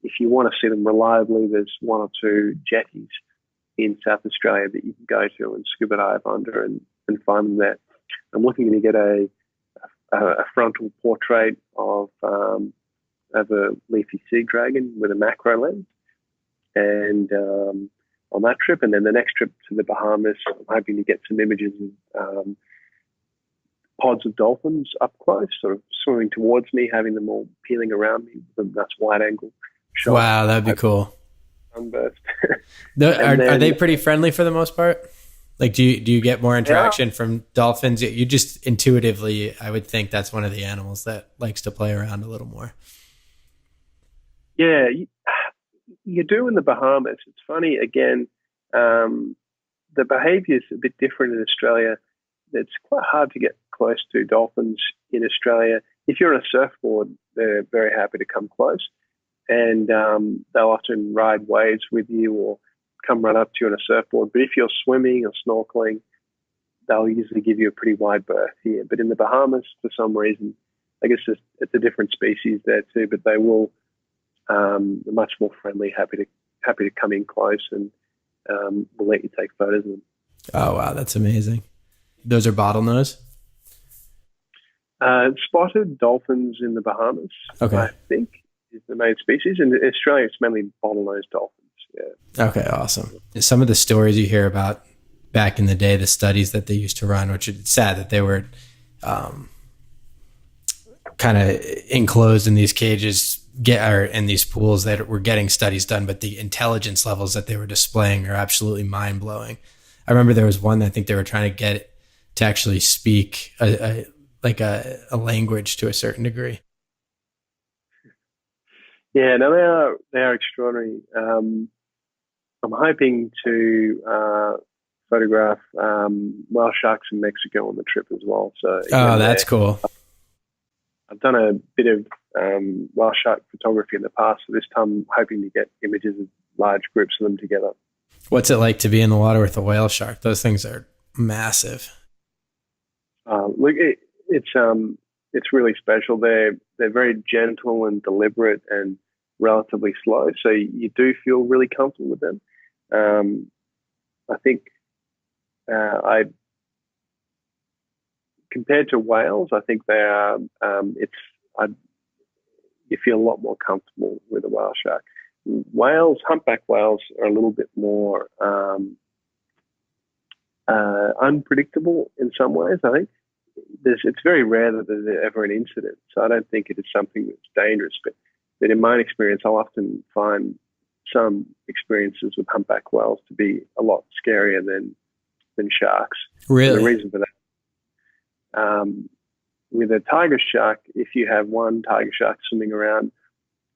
if you want to see them reliably, there's one or two jetties in South Australia that you can go to and scuba dive under and find them there. I'm looking to get a frontal portrait of a leafy sea dragon with a macro lens, and on that trip. And then the next trip to the Bahamas, I'm hoping to get some images of pods of dolphins up close, sort of swimming towards me, having them all peeling around me with a nice wide angle shot. Wow, that'd be cool. Sunburst. Are they pretty friendly for the most part? Like, do you get more interaction from dolphins? You just intuitively, I would think that's one of the animals that likes to play around a little more. Yeah, you do in the Bahamas. It's funny, again, the behaviour is a bit different in Australia. It's quite hard to get close to dolphins in Australia. If you're on a surfboard, they're very happy to come close, and they'll often ride waves with you or come right up to you on a surfboard. But if you're swimming or snorkeling, they'll usually give you a pretty wide berth here. But in the Bahamas, for some reason, I guess it's a different species there too, but they will much more friendly, happy to come in close, and will let you take photos of them. Oh, wow. That's amazing. Those are bottlenose? Spotted dolphins in the Bahamas, Okay. I think, is the main species. In Australia, it's mainly bottlenose dolphins. Yeah. Okay, awesome. Some of the stories you hear about back in the day, the studies that they used to run, which is sad that they were kind of enclosed in these cages, or in these pools that were getting studies done, but the intelligence levels that they were displaying are absolutely mind-blowing. I remember there was one that I think they were trying to get it to actually speak a language to a certain degree. Yeah, no, they are extraordinary. I'm hoping to photograph whale sharks in Mexico on the trip as well. So that's cool. I've done a bit of whale shark photography in the past, so this time I'm hoping to get images of large groups of them together. What's it like to be in the water with a whale shark? Those things are massive. Look, it's really special. They're very gentle and deliberate and relatively slow, so you do feel really comfortable with them. I think compared to whales, I think they are. You feel a lot more comfortable with a whale shark. Whales, humpback whales, are a little bit more unpredictable in some ways. I think it's very rare that there's ever an incident, so I don't think it is something that's dangerous. But in my experience, I'll often find some experiences with humpback whales to be a lot scarier than sharks. Really? And the reason for that, with a tiger shark, if you have one tiger shark swimming around,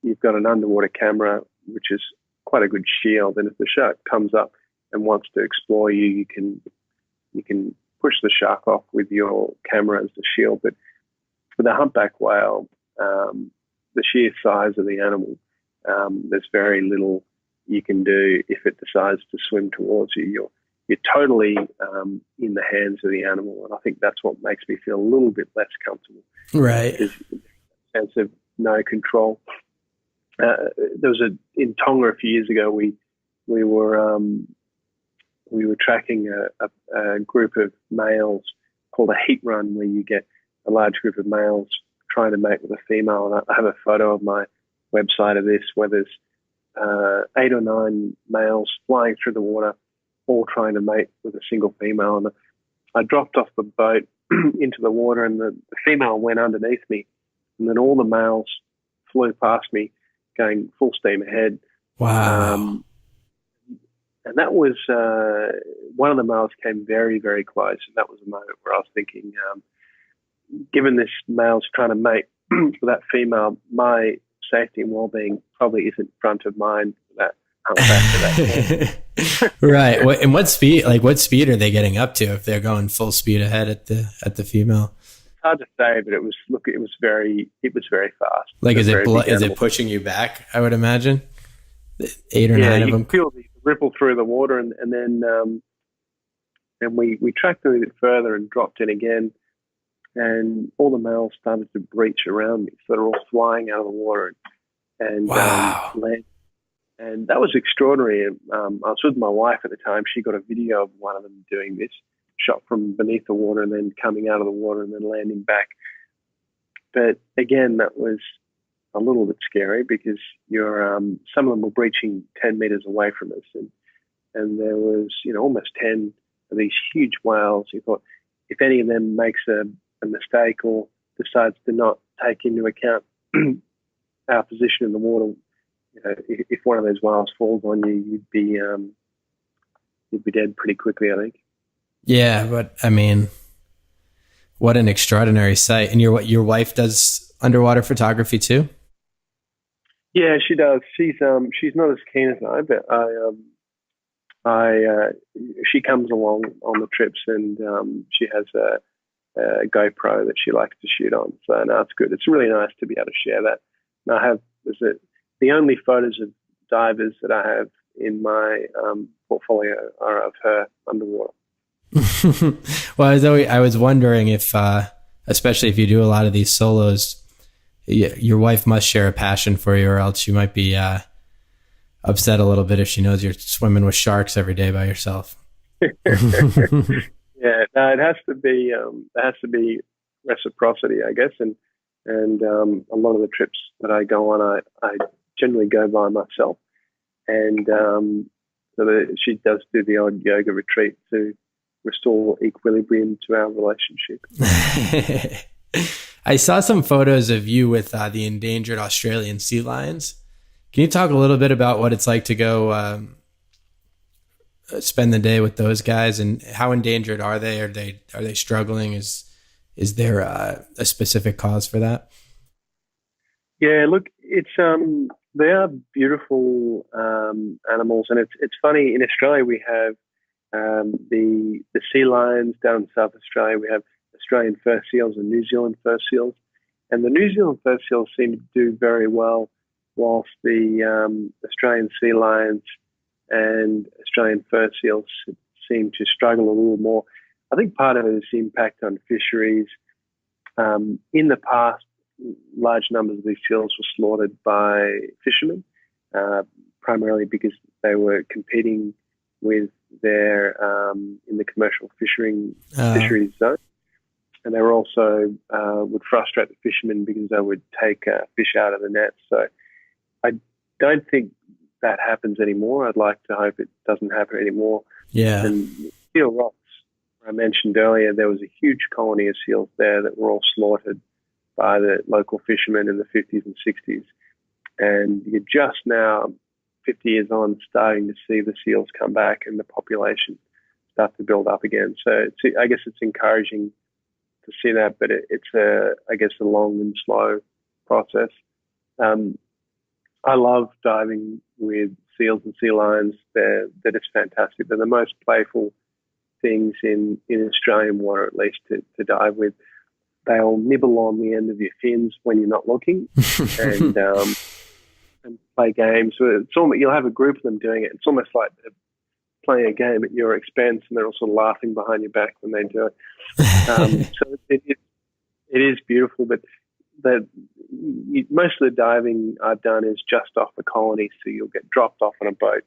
you've got an underwater camera, which is quite a good shield. And if the shark comes up and wants to explore you, you can push the shark off with your camera as the shield. But with a humpback whale, the sheer size of the animal, there's very little you can do if it decides to swim towards you. You're totally in the hands of the animal, and I think that's what makes me feel a little bit less comfortable. Right. Is a sense of no control. There was in Tonga a few years ago. We were tracking a group of males called a heat run, where you get a large group of males trying to mate with a female. And I have a photo of my website of this, where there's 8 or 9 males flying through the water, all trying to mate with a single female. And I dropped off the boat into the water, and the female went underneath me, and then all the males flew past me going full steam ahead. Wow. And that was, one of the males came very, very close. And that was a moment where I was thinking, given this male's trying to mate with that female, my safety and well-being probably isn't front of mind for that humpback. Right. And what speed are they getting up to if they're going full speed ahead at the female? It's hard to say, but it was very fast. Like, is it pushing you back? I would imagine 8 or 9 of them. You feel the ripple through the water, and then we tracked them a bit further and dropped in again, and all the males started to breach around me, so they're all flying out of the water and wow. land. And that was extraordinary. I was with my wife at the time. She got a video of one of them doing this, shot from beneath the water and then coming out of the water and then landing back. But again, that was a little bit scary, because some of them were breaching 10 meters away from us, and there was almost 10 of these huge whales. You thought, if any of them makes a mistake or decides to not take into account our position in the water, if one of those whales falls on you, you'd be dead pretty quickly, I think. Yeah, but I mean, what an extraordinary sight! And your wife does underwater photography too? Yeah, she does. She's not as keen as I, but she comes along on the trips, and she has a GoPro that she likes to shoot on. So no, it's good. It's really nice to be able to share that. And the only photos of divers that I have in my portfolio are of her underwater. Well, I was wondering if, especially if you do a lot of these solos, your wife must share a passion for you, or else you might be upset a little bit if she knows you're swimming with sharks every day by yourself. Yeah, no, it has to be reciprocity, I guess, and a lot of the trips that I go on, I generally go by myself, and she does do the odd yoga retreat to restore equilibrium to our relationship. I saw some photos of you with the endangered Australian sea lions. Can you talk a little bit about what it's like to go spend the day with those guys, and how endangered are they? Are they struggling? Is there a specific cause for that? Yeah, look, it's they are beautiful animals, and it's funny. In Australia, we have the sea lions. Down in South Australia, we have Australian fur seals and New Zealand fur seals, and the New Zealand fur seals seem to do very well, whilst the Australian sea lions and Australian fur seals seem to struggle a little more. I think part of it is the impact on fisheries. In the past, large numbers of these seals were slaughtered by fishermen, primarily because they were competing with their in the commercial fisheries zone, and they were also would frustrate the fishermen because they would take fish out of the nets. So I don't think that happens anymore. I'd like to hope it doesn't happen anymore. Yeah. And Seal Rocks, I mentioned earlier, there was a huge colony of seals there that were all slaughtered by the local fishermen in the 50s and 60s. And you're just now, 50 years on, starting to see the seals come back and the population start to build up again. So I guess it's encouraging to see that, but it's a long and slow process. I love diving with seals and sea lions. They're just fantastic. They're the most playful things in Australian water, at least, to dive with. They'll nibble on the end of your fins when you're not looking, and play games. You'll have a group of them doing it. It's almost like they're playing a game at your expense, and they're also laughing behind your back when they do it. So it is beautiful, but most of the diving I've done is just off the colony, so you'll get dropped off on a boat,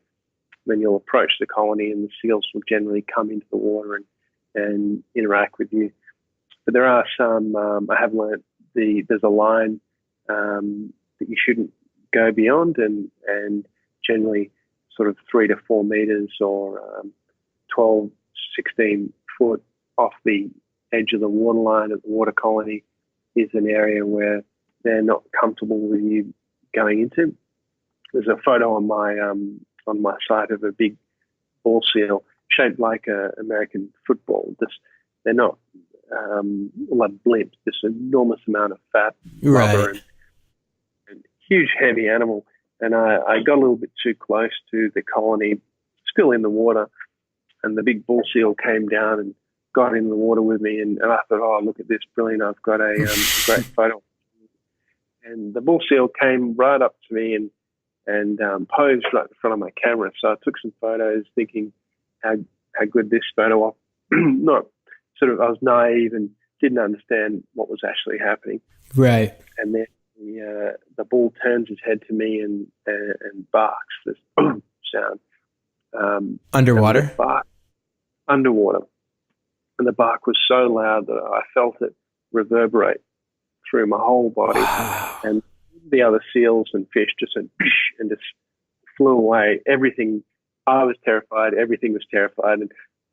then you'll approach the colony, and the seals will generally come into the water and interact with you. But there are some, I have learnt there's a line that you shouldn't go beyond, and generally sort of 3 to 4 meters or 12, 16 foot off the edge of the water line at the water colony is an area where they're not comfortable with you going into. There's a photo on my site of a big ball seal shaped like an American football. They're not like blimps, this enormous amount of fat, rubber, and huge, heavy animal. And I got a little bit too close to the colony, still in the water, and the big bull seal came down and got in the water with me. And I thought, oh, look at this, brilliant! I've got a great photo. And the bull seal came right up to me and posed right in front of my camera. So I took some photos, thinking how good this photo was. Not sort of, I was naive and didn't understand what was actually happening. Right. And then the bull turns his head to me and barks, this sound. Underwater? Underwater. And the bark was so loud that I felt it reverberate through my whole body. Wow. And the other seals and fish just went and just flew away. Everything, I was terrified. Everything was terrified.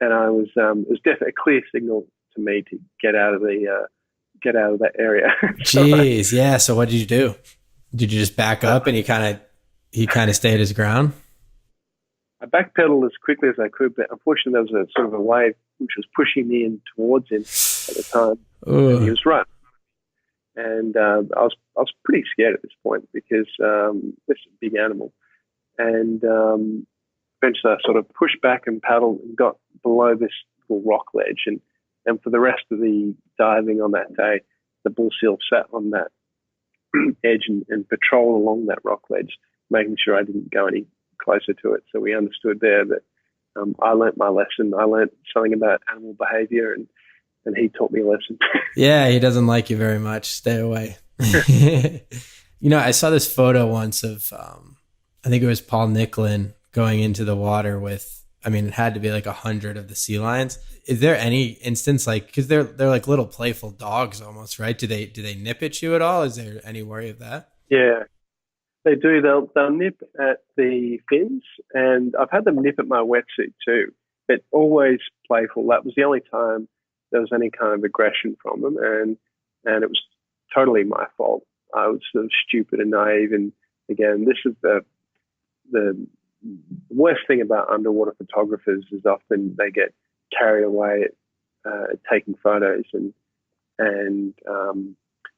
And I was, it was definitely a clear signal to me to get out of that area. Jeez, yeah. So what did you do? Did you just back up and he kind of stayed his ground? I backpedaled as quickly as I could, but unfortunately there was a sort of a wave which was pushing me in towards him at the time. And he was right. And I was pretty scared at this point because this is a big animal. And eventually I sort of pushed back and paddled and got below this little rock ledge. And for the rest of the diving on that day, the bull seal sat on that edge and patrolled along that rock ledge, making sure I didn't go any closer to it. So we understood there that I learnt my lesson. I learnt something about animal behavior, and he taught me a lesson. Yeah, he doesn't like you very much. Stay away. I saw this photo once of, I think it was Paul Nicklin going into the water with, it had to be like 100 of the sea lions. Is there any instance because they're like little playful dogs almost, right? Do they nip at you at all? Is there any worry of that? Yeah, they do. They'll nip at the fins, and I've had them nip at my wetsuit too. But always playful. That was the only time there was any kind of aggression from them, and it was totally my fault. I was sort of stupid and naive. And again, this is the worst thing about underwater photographers is often they get carried away at taking photos and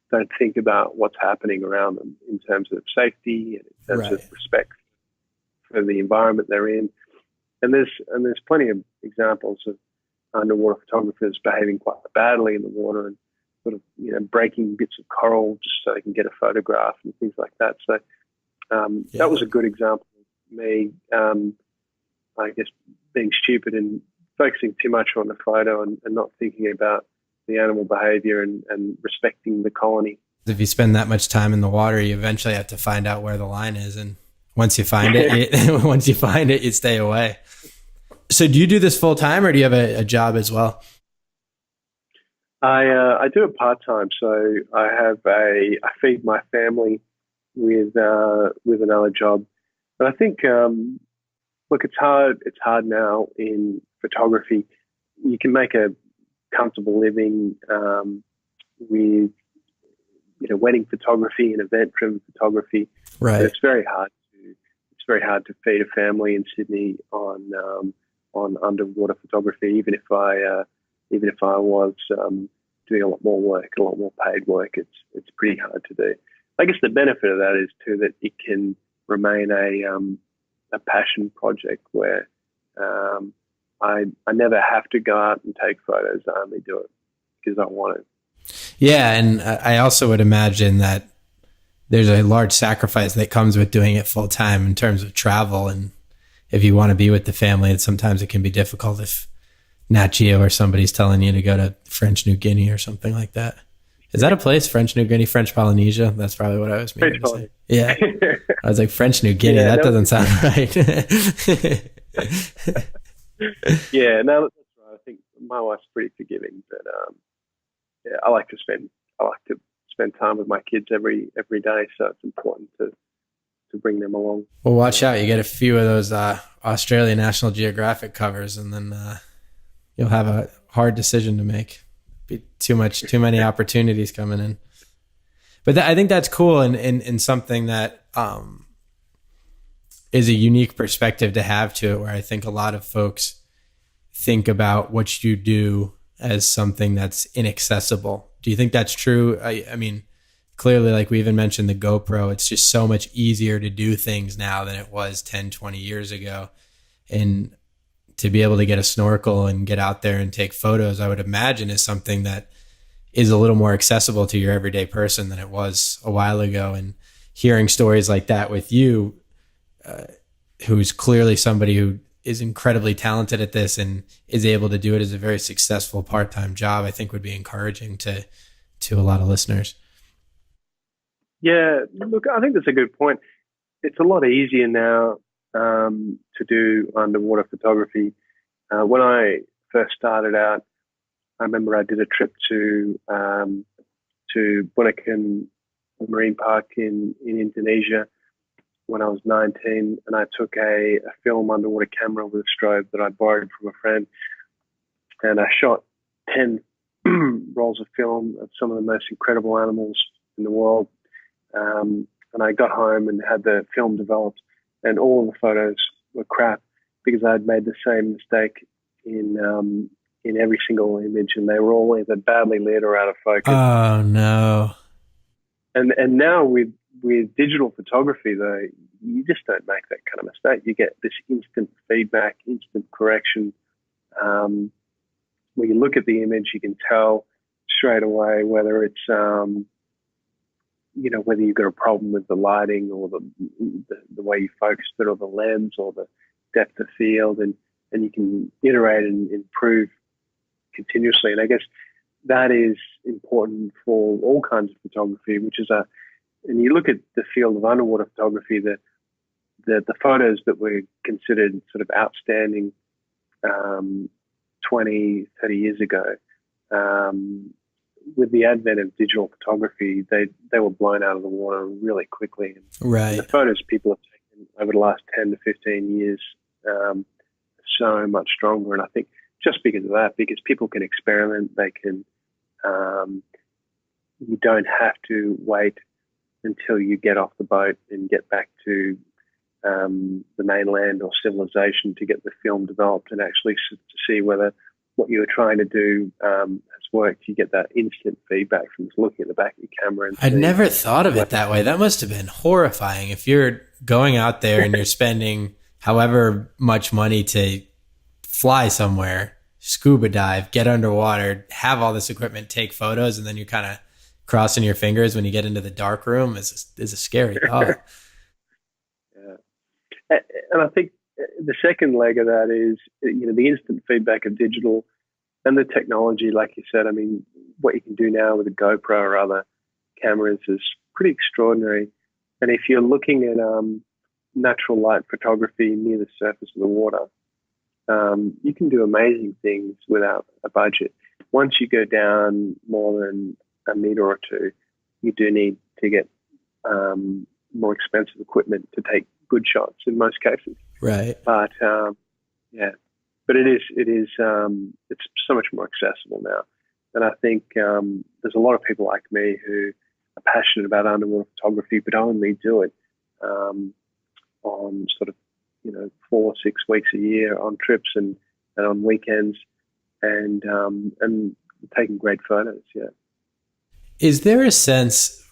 don't think about what's happening around them in terms of safety and in terms of respect for the environment they're in. And there's plenty of examples of underwater photographers behaving quite badly in the water and sort of breaking bits of coral just so they can get a photograph and things like that. So that was a good example of me, I guess, being stupid and focusing too much on the photo and not thinking about the animal behavior and respecting the colony. If you spend that much time in the water, you eventually have to find out where the line is, and once you find it, you stay away. So, do you do this full time, or do you have a job as well? I do it part time. So I feed my family with another job, but I think look, it's hard. It's hard now in photography. You can make a comfortable living with wedding photography and event-driven photography. Right. But it's very hard to feed a family in Sydney on underwater photography. Even if I was doing a lot more work, a lot more paid work, it's pretty hard to do. I guess the benefit of that is too that it can remain a passion project where I never have to go out and take photos. I only do it because I want to. Yeah, and I also would imagine that there's a large sacrifice that comes with doing it full time in terms of travel, and if you want to be with the family, sometimes it can be difficult if Nat Geo or somebody's telling you to go to French New Guinea or something like that. Is that a place? French New Guinea, French Polynesia? That's probably what I was meaning to say. Yeah. I was like, French New Guinea, that doesn't sound right. Yeah, no, that's right. I think my wife's pretty forgiving, but I like to spend time with my kids every day, so it's important to bring them along. Well, watch out. You get a few of those Australian National Geographic covers, and then you'll have a hard decision to make. Be too many opportunities coming in. But I think that's cool and something that is a unique perspective to have to it, where I think a lot of folks think about what you do as something that's inaccessible. Do you think that's true? I mean, clearly, like we even mentioned the GoPro, it's just so much easier to do things now than it was 10, 20 years ago. And to be able to get a snorkel and get out there and take photos, I would imagine is something that is a little more accessible to your everyday person than it was a while ago. And hearing stories like that with you, who's clearly somebody who is incredibly talented at this and is able to do it as a very successful part-time job, I think would be encouraging to a lot of listeners. Yeah, look, I think that's a good point. It's a lot easier now to do underwater photography. When I first started out, I remember I did a trip to Bunaken Marine Park in Indonesia when I was 19, and I took a film underwater camera with a strobe that I borrowed from a friend, and I shot 10 rolls of film of some of the most incredible animals in the world. And I got home and had the film developed, and all of the photos were crap because I'd made the same mistake in every single image, and they were all either badly lit or out of focus. Oh no! And now with digital photography, though, you just don't make that kind of mistake. You get this instant feedback, instant correction. When you look at the image, you can tell straight away whether it's whether you've got a problem with the lighting or the way you focused it, or the lens, or the depth of field, and and you can iterate and improve continuously. And I guess that is important for all kinds of photography, which is and you look at the field of underwater photography, the photos that were considered sort of outstanding 20, 30 years ago, with the advent of digital photography, they were blown out of the water really quickly. Right. And the photos people have taken over the last 10 to 15 years are so much stronger. And I think just because of that, because people can experiment, they can, you don't have to wait until you get off the boat and get back to the mainland or civilization to get the film developed and actually to see whether what you were trying to do has worked. You get that instant feedback from just looking at the back of your camera. And I'd never thought of it that way. That must have been horrifying. If you're going out there and you're spending however much money to fly somewhere, scuba dive, get underwater, have all this equipment, take photos, and then you're kind of crossing your fingers when you get into the dark room is a scary thought. Yeah. And I think the second leg of that is, the instant feedback of digital and the technology, like you said. I mean, what you can do now with a GoPro or other cameras is pretty extraordinary. And if you're looking at natural light photography near the surface of the water, you can do amazing things without a budget. Once you go down more than a meter or two, you do need to get more expensive equipment to take good shots in most cases. Right. But but it's so much more accessible now. And I think there's a lot of people like me who are passionate about underwater photography, but only do it on sort of 4 or 6 weeks a year on trips and on weekends, and taking great photos. Yeah. Is there a sense?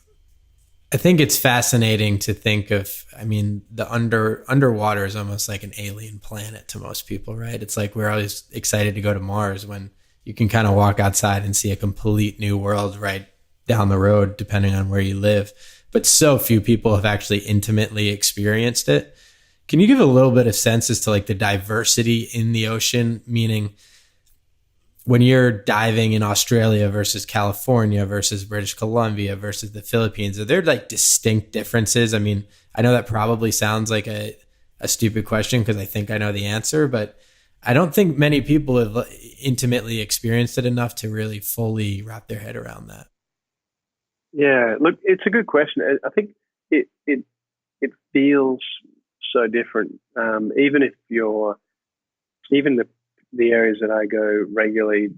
I think it's fascinating to think of. I mean, the underwater is almost like an alien planet to most people, right? It's like we're always excited to go to Mars when you can kind of walk outside and see a complete new world right down the road, depending on where you live. But so few people have actually intimately experienced it. Can you give a little bit of sense as to like the diversity in the ocean? Meaning, when you're diving in Australia versus California versus British Columbia versus the Philippines, are there like distinct differences? I mean, I know that probably sounds like a stupid question because I think I know the answer, but I don't think many people have intimately experienced it enough to really fully wrap their head around that. Yeah, look, it's a good question. I think it feels so different. Even the areas that I go regularly,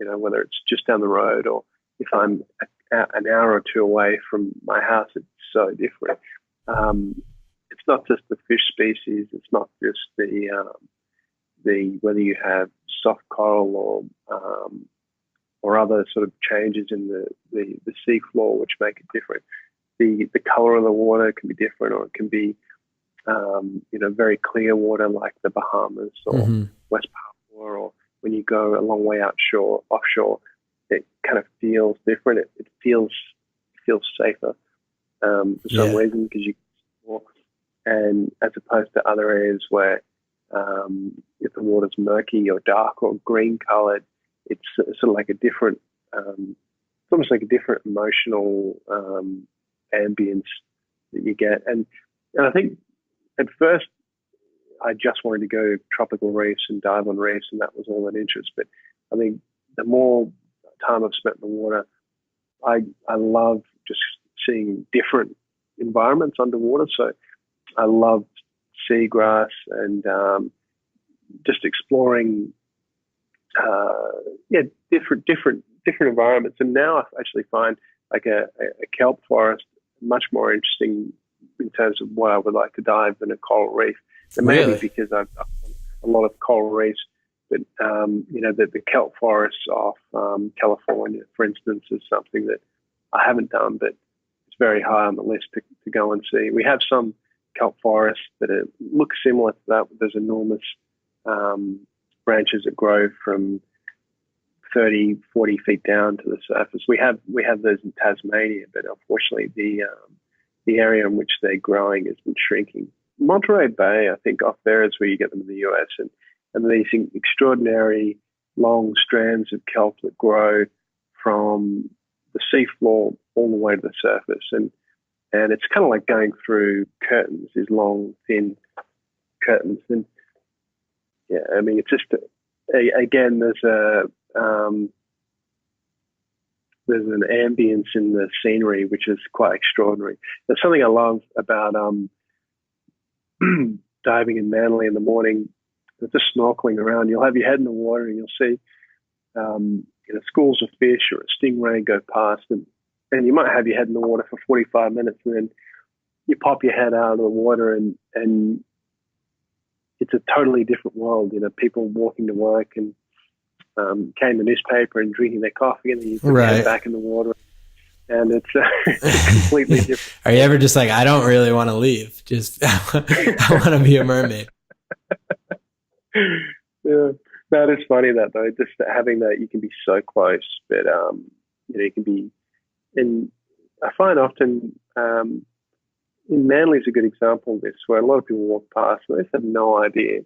whether it's just down the road or if I'm an hour or two away from my house, it's so different. It's not just the fish species. It's not just the whether you have soft coral or other sort of changes in the sea floor which make it different. The color of the water can be different, or it can be very clear water like the Bahamas or West Papua, or when you go a long way offshore, it kind of feels different. It feels safer for some reason because you can walk, and as opposed to other areas where if the water's murky or dark or green colored, it's sort of like a different, it's almost like a different emotional ambience that you get. And I think at first I just wanted to go tropical reefs and dive on reefs, and that was all that interest. But I think the more time I've spent in the water, I love just seeing different environments underwater. So I love seagrass and just exploring different environments. And now I actually find like a kelp forest much more interesting in terms of what I would like to dive than a coral reef. And maybe because I've done a lot of coral reefs, but the kelp forests off California, for instance, is something that I haven't done, but it's very high on the list to go and see. We have some kelp forests that look similar to that. There's enormous branches that grow from 30, 40 feet down to the surface. We have those in Tasmania, but unfortunately the area in which they're growing has been shrinking. Monterey Bay, I think, off there is where you get them in the US, and and these extraordinary long strands of kelp that grow from the seafloor all the way to the surface. And it's kind of like going through curtains, these long, thin curtains. And yeah, I mean, it's just, again, there's an ambience in the scenery which is quite extraordinary. There's something I love about diving in Manly in the morning, just snorkeling around. You'll have your head in the water and you'll see schools of fish or a stingray go past, and you might have your head in the water for 45 minutes, and then you pop your head out of the water and it's a totally different world. People walking to work and carrying the newspaper and drinking their coffee, and then you put your head back in the water, and it's completely different. Are you ever just like, I don't really want to leave, just I want to be a mermaid? Yeah, that is funny. That though, just having that, you can be so close, but you can be. And I find often in Manly is a good example of this, where a lot of people walk past and they just have no idea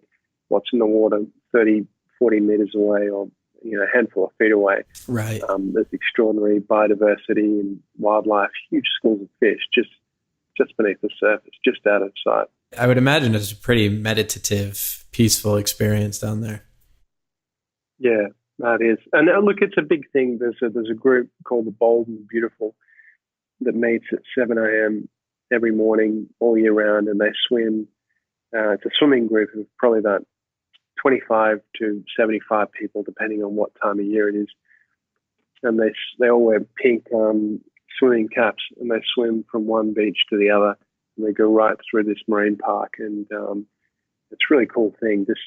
what's in the water 30, 40 meters away, or a handful of feet away. Right. There's extraordinary biodiversity and wildlife, huge schools of fish just beneath the surface, just out of sight. I would imagine it's a pretty meditative, peaceful experience down there. Yeah, that is. And look, it's a big thing. There's a group called the Bold and Beautiful that meets at 7 a.m. every morning all year round, and they swim. It's a swimming group of probably about 25 to 75 people, depending on what time of year it is. And they all wear pink swimming caps, and they swim from one beach to the other, and they go right through this marine park. And it's a really cool thing. Just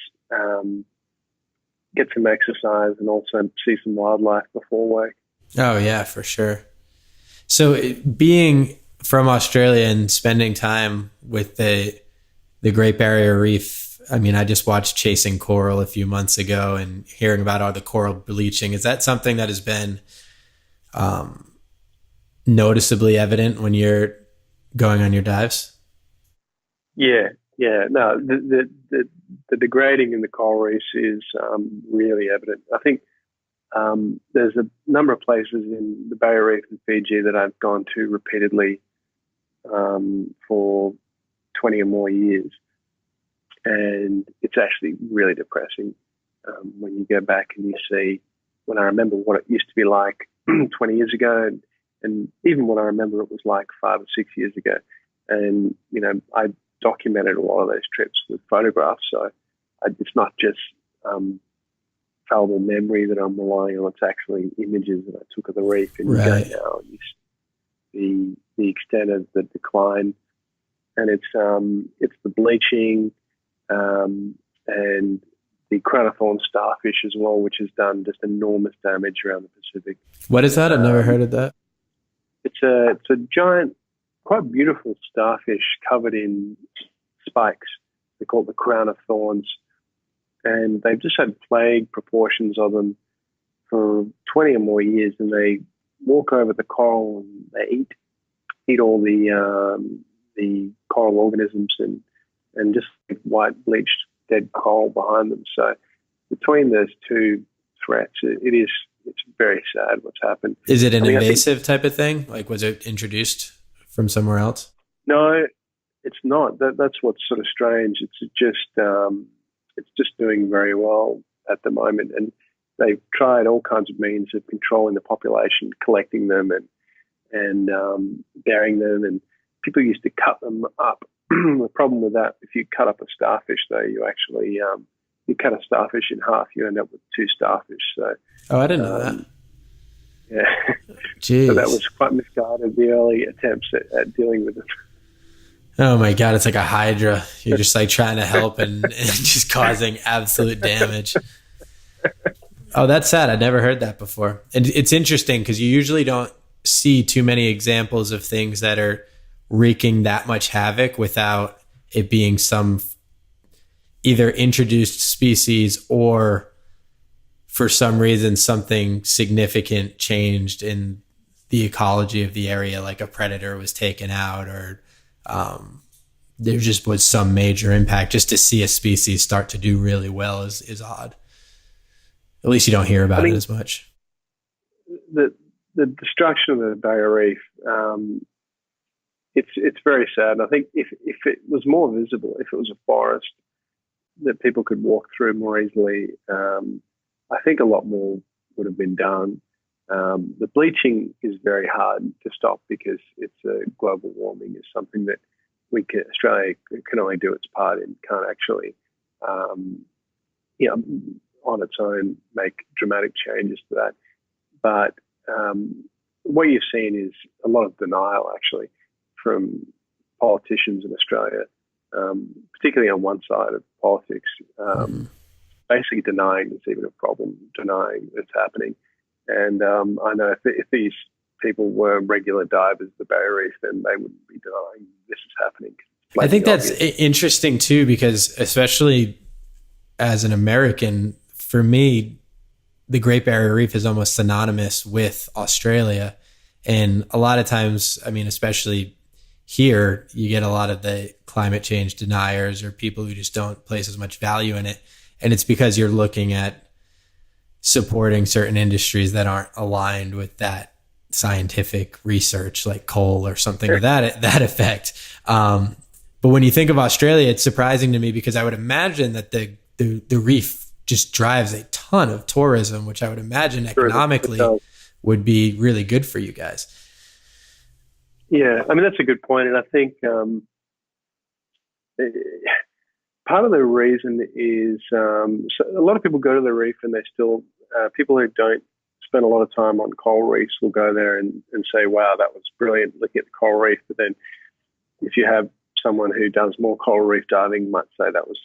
get some exercise and also see some wildlife before work. Oh, yeah, for sure. So being from Australia and spending time with the Great Barrier Reef, I mean, I just watched Chasing Coral a few months ago, and hearing about all the coral bleaching. Is that something that has been noticeably evident when you're going on your dives? Yeah. No, the degrading in the coral reefs is really evident. I think there's a number of places in the Barrier Reef in Fiji that I've gone to repeatedly for 20 or more years. And it's actually really depressing when you go back and you see, when I remember what it used to be like 20 years ago, and even when I remember it was like 5 or 6 years ago. And, I documented a lot of those trips with photographs. So it's not just fallible memory that I'm relying on. It's actually images that I took of the reef. And right. You go now and you see the extent of the decline. And it's the bleaching, and the crown-of-thorns starfish as well, which has done just enormous damage around the Pacific. What is that? I've never heard of that. It's a giant, quite beautiful starfish covered in spikes. They're called the crown-of-thorns, and they've just had plague proportions of them for 20 or more years, and they walk over the coral and they eat all the coral organisms and just white bleached dead coral behind them. So between those two threats, it's very sad what's happened. Is it an invasive type of thing? Like, was it introduced from somewhere else? No, it's not. That's what's sort of strange. It's just doing very well at the moment, and they've tried all kinds of means of controlling the population, collecting them and burying them, and people used to cut them up. The problem with that, if you cut up a starfish, though, you actually you cut a starfish in half, you end up with two starfish. So, I didn't know that. Yeah, Jeez. So that was quite misguided. The early attempts at dealing with it. Oh my God, it's like a hydra. You're just like trying to help and just causing absolute damage. Oh, that's sad. I never heard that before. And it's interesting because you usually don't see too many examples of things that are wreaking that much havoc without it being some either introduced species or for some reason something significant changed in the ecology of the area, like a predator was taken out or there just was some major impact. Just to see a species start to do really well is odd. At least you don't hear about it as much. The destruction of the barrier reef, it's very sad. I think if it was more visible, if it was a forest that people could walk through more easily, I think a lot more would have been done. The bleaching is very hard to stop because it's a global warming is something that Australia can only do its part in, can't actually, on its own make dramatic changes to that. But what you've seen is a lot of denial actually from politicians in Australia, particularly on one side of politics, basically denying there's even a problem, denying it's happening. And I know if these people were regular divers at the barrier reef, then they wouldn't be denying this is happening. I think that's interesting too, because especially as an American, for me, the Great Barrier Reef is almost synonymous with Australia. And a lot of times, I mean, especially here, you get a lot of the climate change deniers or people who just don't place as much value in it. And it's because you're looking at supporting certain industries that aren't aligned with that scientific research, like coal or something to that effect. But when you think of Australia, it's surprising to me because I would imagine that the reef just drives a ton of tourism, which I would imagine economically would be really good for you guys. Yeah, I mean, that's a good point. And I think part of the reason is so a lot of people go to the reef and they still, people who don't spend a lot of time on coral reefs will go there and say, wow, that was brilliant looking at the coral reef. But then if you have someone who does more coral reef diving might say that was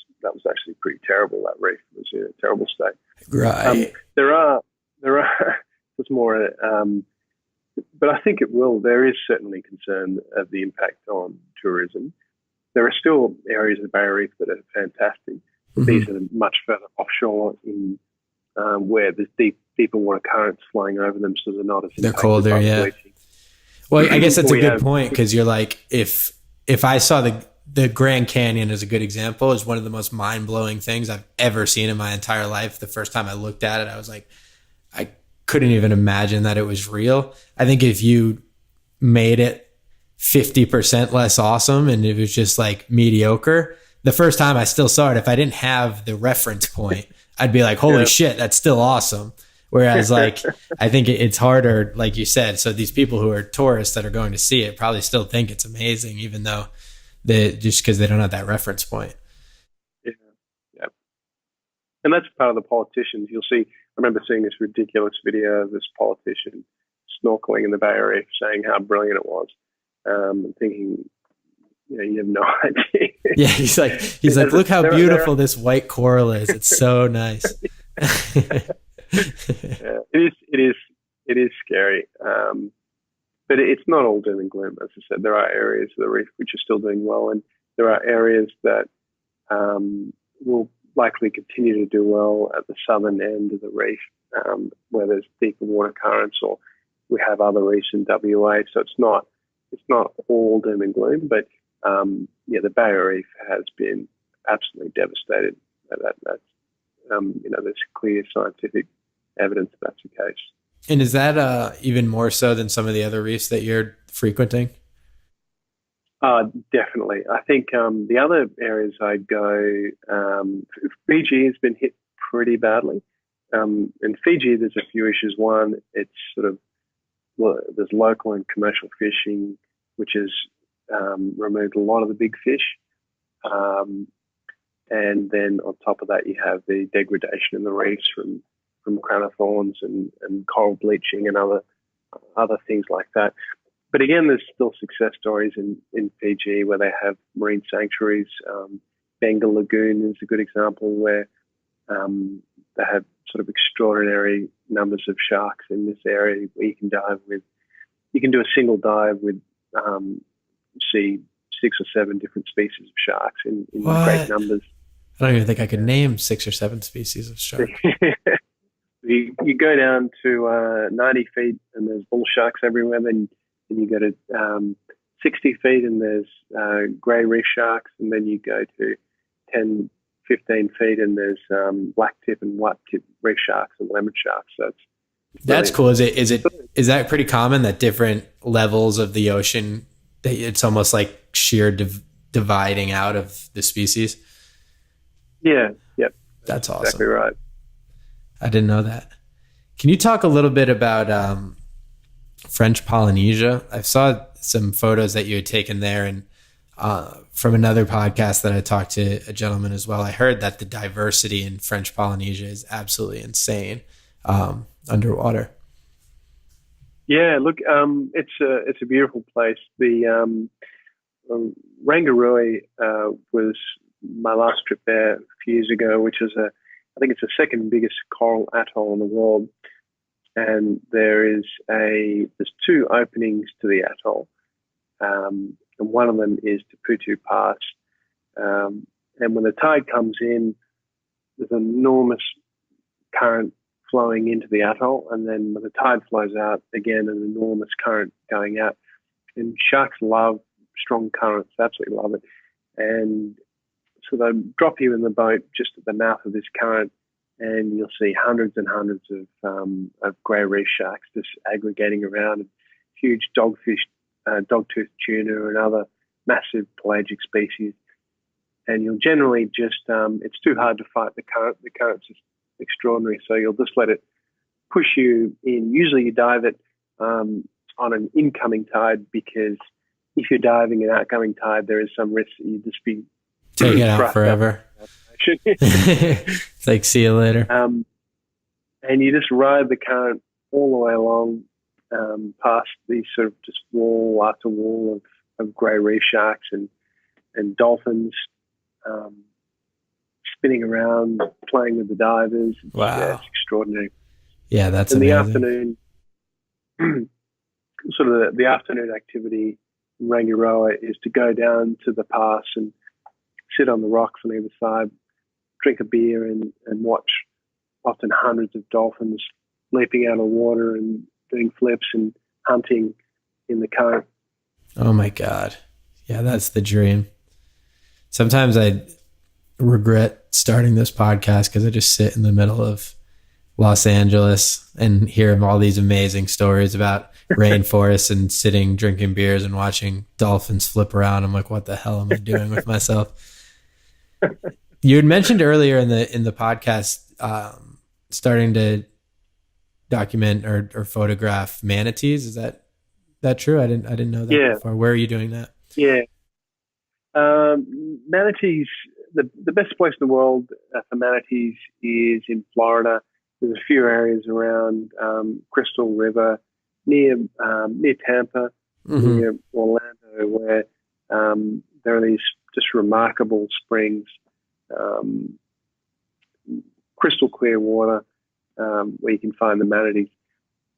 actually pretty terrible. That reef was in a terrible state. Right. There are there's more, but I think it will. There is certainly concern of the impact on tourism. There are still areas of the Barrier Reef that are fantastic. Mm-hmm. These are much further offshore in where there's deeper water currents flowing over them, so they're not as they're colder. Yeah. Bleaching. Well, I guess that's a good point because you're like if I saw the Grand Canyon as a good example is one of the most mind-blowing things I've ever seen in my entire life. The first time I looked at it, I was like, I couldn't even imagine that it was real. I think if you made it 50% less awesome and it was just like mediocre, the first time I still saw it, if I didn't have the reference point, I'd be like, holy shit, that's still awesome. Whereas like, I think it's harder, like you said. So these people who are tourists that are going to see it probably still think it's amazing, even though just because they don't have that reference point. Yeah. And that's part of the politicians. You'll see, I remember seeing this ridiculous video of this politician snorkeling in the Barrier Reef saying how brilliant it was. And thinking, you have no idea. Yeah, he's like, look how beautiful this white coral is. It's so nice. Yeah, it is scary, but it's not all doom and gloom. As I said, there are areas of the reef which are still doing well, and there are areas that will likely continue to do well at the southern end of the reef, where there's deeper water currents, or we have other reefs in WA. So it's not all doom and gloom, but the Barrier Reef has been absolutely devastated. That's there's clear scientific evidence that's the case. And is that even more so than some of the other reefs that you're frequenting? Definitely. I think the other areas I'd go, Fiji has been hit pretty badly. In Fiji, there's a few issues. One, it's there's local and commercial fishing, which has removed a lot of the big fish. And then on top of that, you have the degradation in the reefs from crown-of-thorns and coral bleaching and other things like that. But again, there's still success stories in Fiji where they have marine sanctuaries. Bengal Lagoon is a good example where they have sort of extraordinary numbers of sharks in this area where you can do a single dive with see 6 or 7 different species of sharks in great numbers. I don't even think I could name 6 or 7 species of shark. You go down to 90 feet and there's bull sharks everywhere. Then you go to 60 feet and there's grey reef sharks, and then you go to 10, 15 feet and there's black tip and white tip reef sharks and lemon sharks. So that's cool. Is that pretty common that different levels of the ocean, it's almost like sheer dividing out of the species? Yeah. Yep. That's awesome. Exactly right. I didn't know that. Can you talk a little bit about French Polynesia? I saw some photos that you had taken there, and from another podcast that I talked to a gentleman as well, I heard that the diversity in French Polynesia is absolutely insane underwater. Yeah, look, it's a beautiful place. The Rangiroy was my last trip there a few years ago, which is I think it's the second biggest coral atoll in the world, and there's two openings to the atoll, and one of them is to Putu Pass, and when the tide comes in, there's an enormous current flowing into the atoll, and then when the tide flows out, again an enormous current going out, and sharks love strong currents, absolutely love it, and so they drop you in the boat just at the mouth of this current, and you'll see hundreds and hundreds of grey reef sharks just aggregating around, and huge dogfish, dogtooth tuna, and other massive pelagic species. And you'll generally just, it's too hard to fight the current. The current's just extraordinary, so you'll just let it push you in. Usually you dive it on an incoming tide, because if you're diving an outgoing tide, there is some risk that you just be take it out forever. It's like, see you later. And you just ride the current all the way along, past these sort of just wall after wall of grey reef sharks and dolphins, spinning around, playing with the divers. Wow. Yeah, it's extraordinary. Yeah, that's in amazing. the afternoon, sort of the afternoon activity in Rangiroa is to go down to the pass and sit on the rocks on either side, drink a beer and watch often hundreds of dolphins leaping out of the water and doing flips and hunting in the current. Oh my God. Yeah, that's the dream. Sometimes I regret starting this podcast because I just sit in the middle of Los Angeles and hear all these amazing stories about rainforests and sitting, drinking beers and watching dolphins flip around. I'm like, what the hell am I doing with myself? You had mentioned earlier in the podcast starting to document or photograph manatees. Is that true? I didn't know that before. Where are you doing that? Yeah, manatees. The best place in the world for manatees is in Florida. There's a few areas around Crystal River, near Tampa, near Orlando, where there are these just remarkable springs, crystal clear water, where you can find the manatees.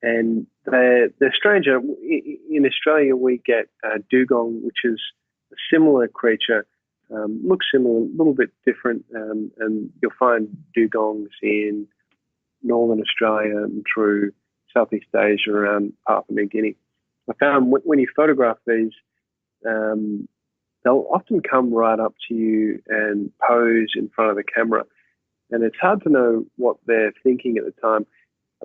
And they're strange. In Australia, we get dugong, which is a similar creature, looks similar, a little bit different, and you'll find dugongs in Northern Australia and through Southeast Asia around Papua New Guinea. I found when you photograph these, they'll often come right up to you and pose in front of the camera. And it's hard to know what they're thinking at the time.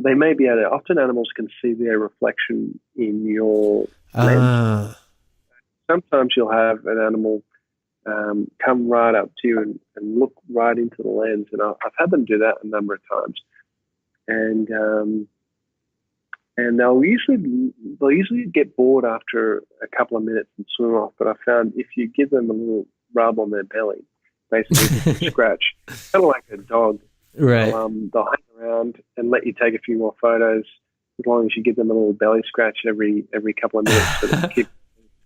They may be able to, often animals can see their reflection in your lens. Sometimes you'll have an animal come right up to you and look right into the lens. And I've had them do that a number of times. And they'll usually get bored after a couple of minutes and swim off. But I found if you give them a little rub on their belly, basically a scratch, kind of like a dog, right? They'll hang around and let you take a few more photos as long as you give them a little belly scratch every couple of minutes. So they keep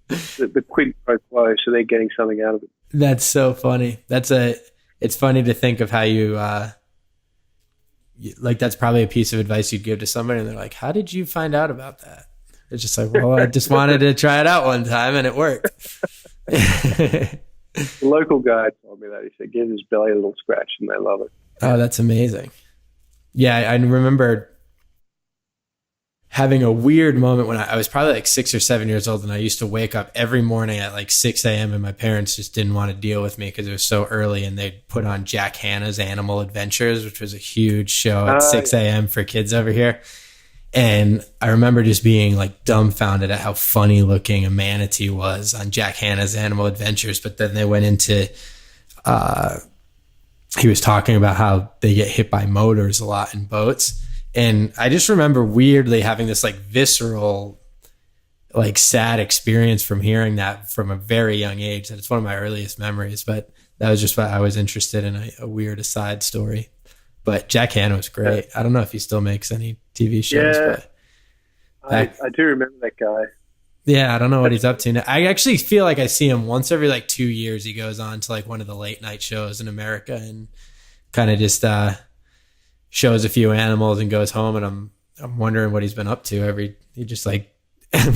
the quid pro quo, so they're getting something out of it. That's so funny. It's funny to think of how you. Like that's probably a piece of advice you'd give to somebody and they're like, how did you find out about that? It's just like, well, I just wanted to try it out one time and it worked. The local guy told me that. He said, give his belly a little scratch and they love it. Oh, that's amazing. Yeah, I remember having a weird moment when I was probably like 6 or 7 years old, and I used to wake up every morning at like 6 a.m. and my parents just didn't want to deal with me because it was so early, and they'd put on Jack Hanna's Animal Adventures, which was a huge show at 6 a.m. for kids over here. And I remember just being like dumbfounded at how funny looking a manatee was on Jack Hanna's Animal Adventures. But then they went into, he was talking about how they get hit by motors a lot in boats. And I just remember weirdly having this like visceral, like sad experience from hearing that from a very young age. That it's one of my earliest memories, but that was just what I was interested in, a weird aside story. But Jack Hanna was great. I don't know if he still makes any TV shows. Yeah, but I do remember that guy. Yeah, I don't know what he's up to now. I actually feel like I see him once every like 2 years. He goes on to like one of the late night shows in America and kind of just shows a few animals and goes home. And I'm wondering what he's been up to. He just like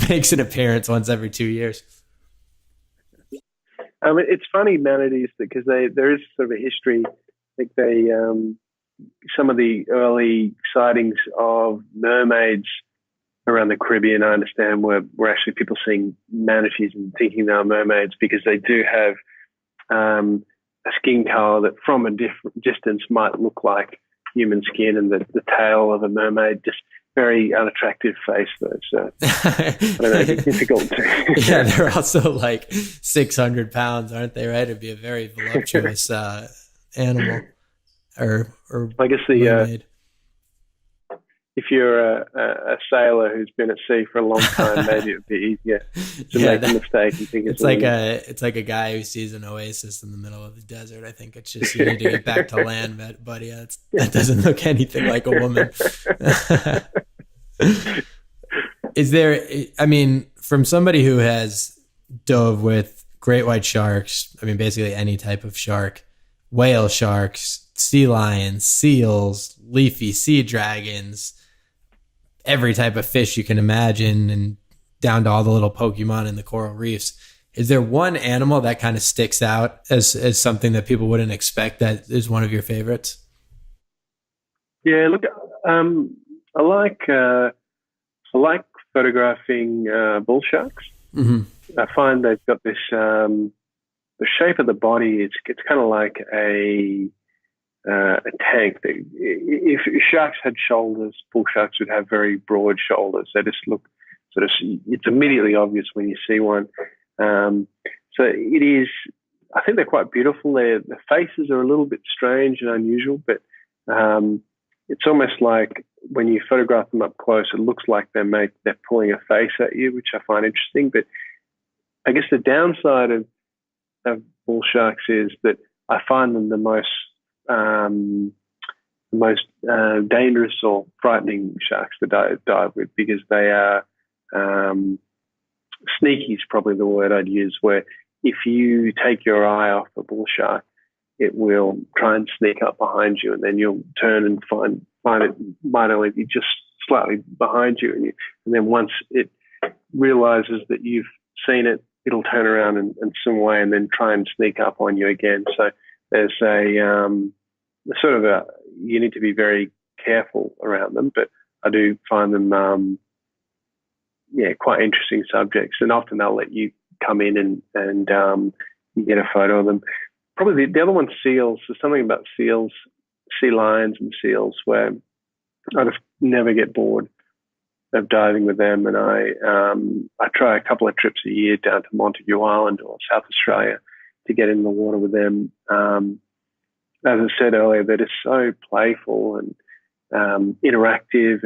makes an appearance once every 2 years. It's funny, manatees, because there is sort of a history. I think some of the early sightings of mermaids around the Caribbean, I understand, were actually people seeing manatees and thinking they are mermaids because they do have a skin color that from a different distance might look like human skin, and the tail of a mermaid, just very unattractive face though. So I don't know, it's difficult to. Yeah, they're also like 600 pounds, aren't they? Right? It'd be a very voluptuous animal. Or I guess if you're a sailor who's been at sea for a long time, maybe it would be easier to make a mistake and think it's like a guy who sees an oasis in the middle of the desert. I think it's just you need to get back to land, buddy. That doesn't look anything like a woman. Is there? I mean, from somebody who has dove with great white sharks, I mean, basically any type of shark, whale sharks, sea lions, seals, leafy sea dragons, every type of fish you can imagine, and down to all the little Pokemon in the coral reefs. Is there one animal that kind of sticks out as something that people wouldn't expect that is one of your favorites? Yeah, look, I like photographing bull sharks. Mm-hmm. I find they've got this the shape of the body. It's kind of like a tank. If sharks had shoulders, bull sharks would have very broad shoulders. They just look sort of, it's immediately obvious when you see one. So it is, I think they're quite beautiful. The faces are a little bit strange and unusual, but it's almost like when you photograph them up close, it looks like they're pulling a face at you, which I find interesting. But I guess the downside of bull sharks is that I find them the most dangerous or frightening sharks to dive with, because they are sneaky is probably the word I'd use, where if you take your eye off a bull shark, it will try and sneak up behind you, and then you'll turn and find it might only be just slightly behind you, and then once it realizes that you've seen it, it'll turn around and swim away and then try and sneak up on you again. So there's you need to be very careful around them, but I do find them, quite interesting subjects, and often they'll let you come in and you get a photo of them. Probably the other one's seals. There's something about seals, sea lions and seals, where I just never get bored of diving with them. And I try a couple of trips a year down to Montague Island or South Australia to get in the water with them. As I said earlier, they're just so playful and interactive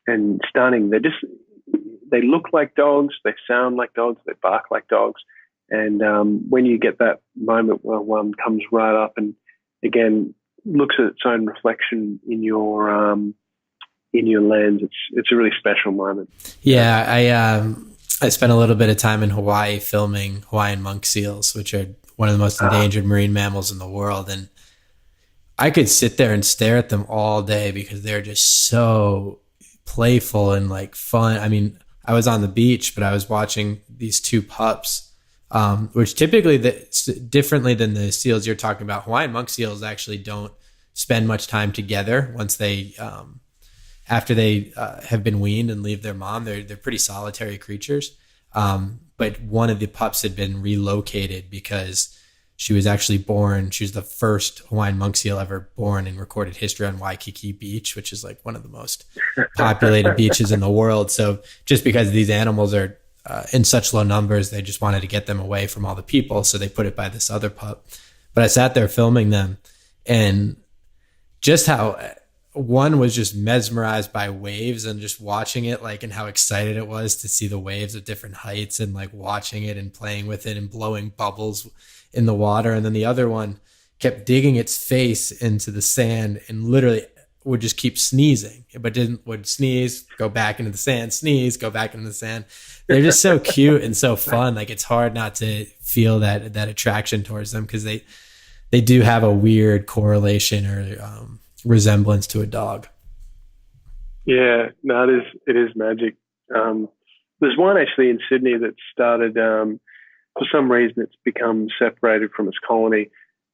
and stunning. They look like dogs, they sound like dogs, they bark like dogs. And when you get that moment where one comes right up and again looks at its own reflection in your lens, it's a really special moment. Yeah, I spent a little bit of time in Hawaii filming Hawaiian monk seals, which are one of the most endangered marine mammals in the world, and I could sit there and stare at them all day because they're just so playful and like fun. I mean, I was on the beach, but I was watching these two pups, which typically, differently than the seals you're talking about, Hawaiian monk seals actually don't spend much time together once they after they have been weaned and leave their mom. They're pretty solitary creatures. But one of the pups had been relocated because she was actually born. She was the first Hawaiian monk seal ever born in recorded history on Waikiki Beach, which is like one of the most populated beaches in the world. So just because these animals are in such low numbers, they just wanted to get them away from all the people. So they put it by this other pup. But I sat there filming them, and just how one was just mesmerized by waves and just watching it, like, and how excited it was to see the waves of different heights and like watching it and playing with it and blowing bubbles in the water. And then the other one kept digging its face into the sand and literally would just keep sneezing, but would sneeze, go back into the sand, sneeze, go back into the sand. They're just so cute and so fun. Like, it's hard not to feel that attraction towards them, because they do have a weird correlation or resemblance to a dog. Yeah, no, it is magic. There's one actually in Sydney that started, for some reason it's become separated from its colony,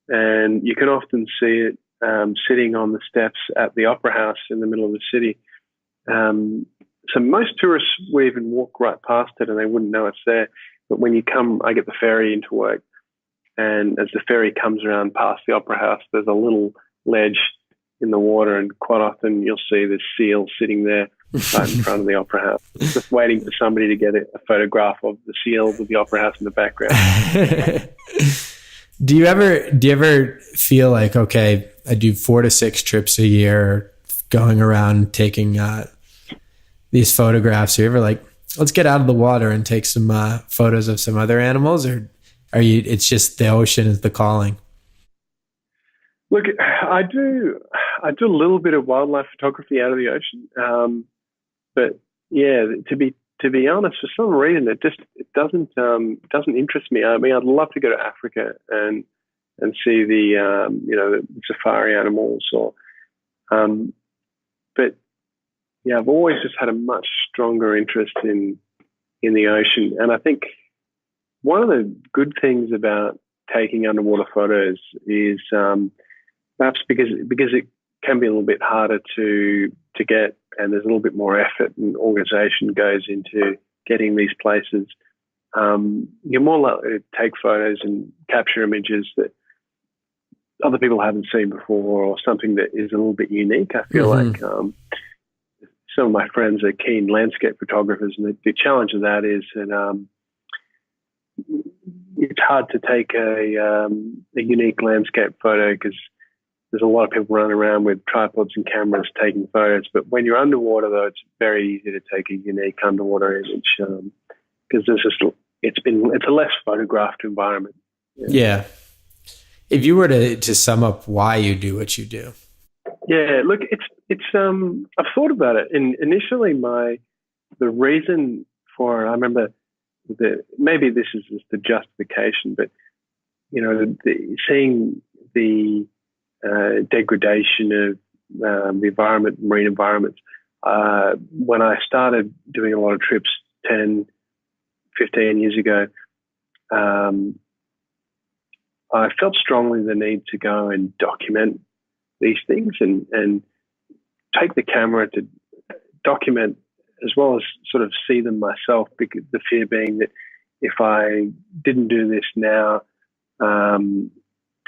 and you can often see it sitting on the steps at the Opera House in the middle of the city. So most tourists will even walk right past it and they wouldn't know it's there. But when you come, I get the ferry into work, and as the ferry comes around past the Opera House, there's a little ledge in the water, and quite often you'll see this seal sitting there right in front of the Opera House, just waiting for somebody to get a photograph of the seal with the Opera House in the background. Do you ever feel like, okay, I do 4 to 6 trips a year going around taking these photographs? Are you ever like, let's get out of the water and take some photos of some other animals, or it's just the ocean is the calling? Look, I do a little bit of wildlife photography out of the ocean, but yeah, to be honest, for some reason it doesn't interest me. I mean, I'd love to go to Africa and see the safari animals, but yeah, I've always just had a much stronger interest in the ocean, and I think one of the good things about taking underwater photos is perhaps because it can be a little bit harder to get, and there's a little bit more effort and organization goes into getting these places. You're more likely to take photos and capture images that other people haven't seen before, or something that is a little bit unique. I feel like some of my friends are keen landscape photographers, and the challenge of that is that it's hard to take a unique landscape photo, because there's a lot of people running around with tripods and cameras taking photos. But when you're underwater, though, it's very easy to take a unique underwater image, because it's a less photographed environment. Yeah. If you were to sum up why you do what you do. Yeah, look, it's I've thought about it, and initially the reason for it, I remember maybe this is just the justification, but seeing the degradation of the environment, marine environments. When I started doing a lot of trips 10, 15 years ago, I felt strongly the need to go and document these things and take the camera to document as well as sort of see them myself, because the fear being that if I didn't do this now, 10,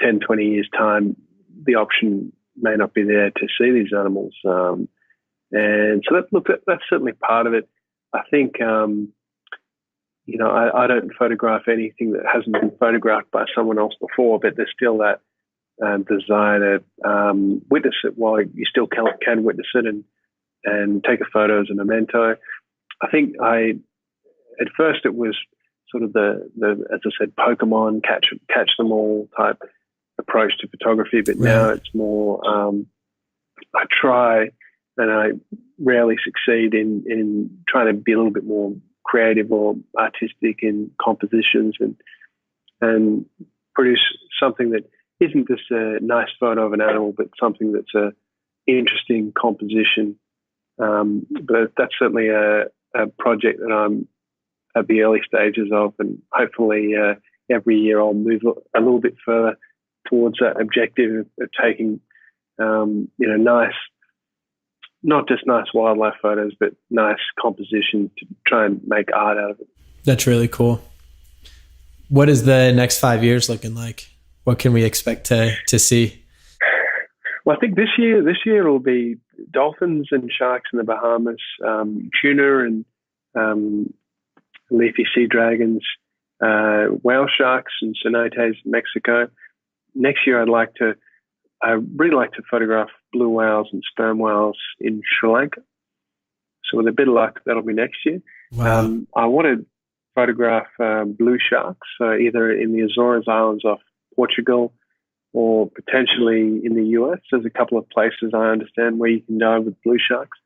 20 years time, the option may not be there to see these animals. And so that's certainly part of it. I think, I don't photograph anything that hasn't been photographed by someone else before, but there's still that desire to witness it while you still can witness it and take a photo as a memento. I think at first it was sort of the as I said, Pokemon, catch them all type approach to photography, but now it's more I try, and I rarely succeed in trying to be a little bit more creative or artistic in compositions and produce something that isn't just a nice photo of an animal, but something that's a interesting composition. But that's certainly a project that I'm at the early stages of, and hopefully every year I'll move a little bit further towards that objective of taking nice not just nice wildlife photos, but nice composition to try and make art out of it. That's really cool. What is the next 5 years looking like? What can we expect to see? Well, I think this year it'll be dolphins and sharks in the Bahamas, tuna and leafy sea dragons, whale sharks and cenotes in Mexico. Next year, I'd really like to photograph blue whales and sperm whales in Sri Lanka. So with a bit of luck, that'll be next year. Wow. I want to photograph blue sharks, so either in the Azores Islands off Portugal or potentially in the US. There's a couple of places I understand where you can dive with blue sharks.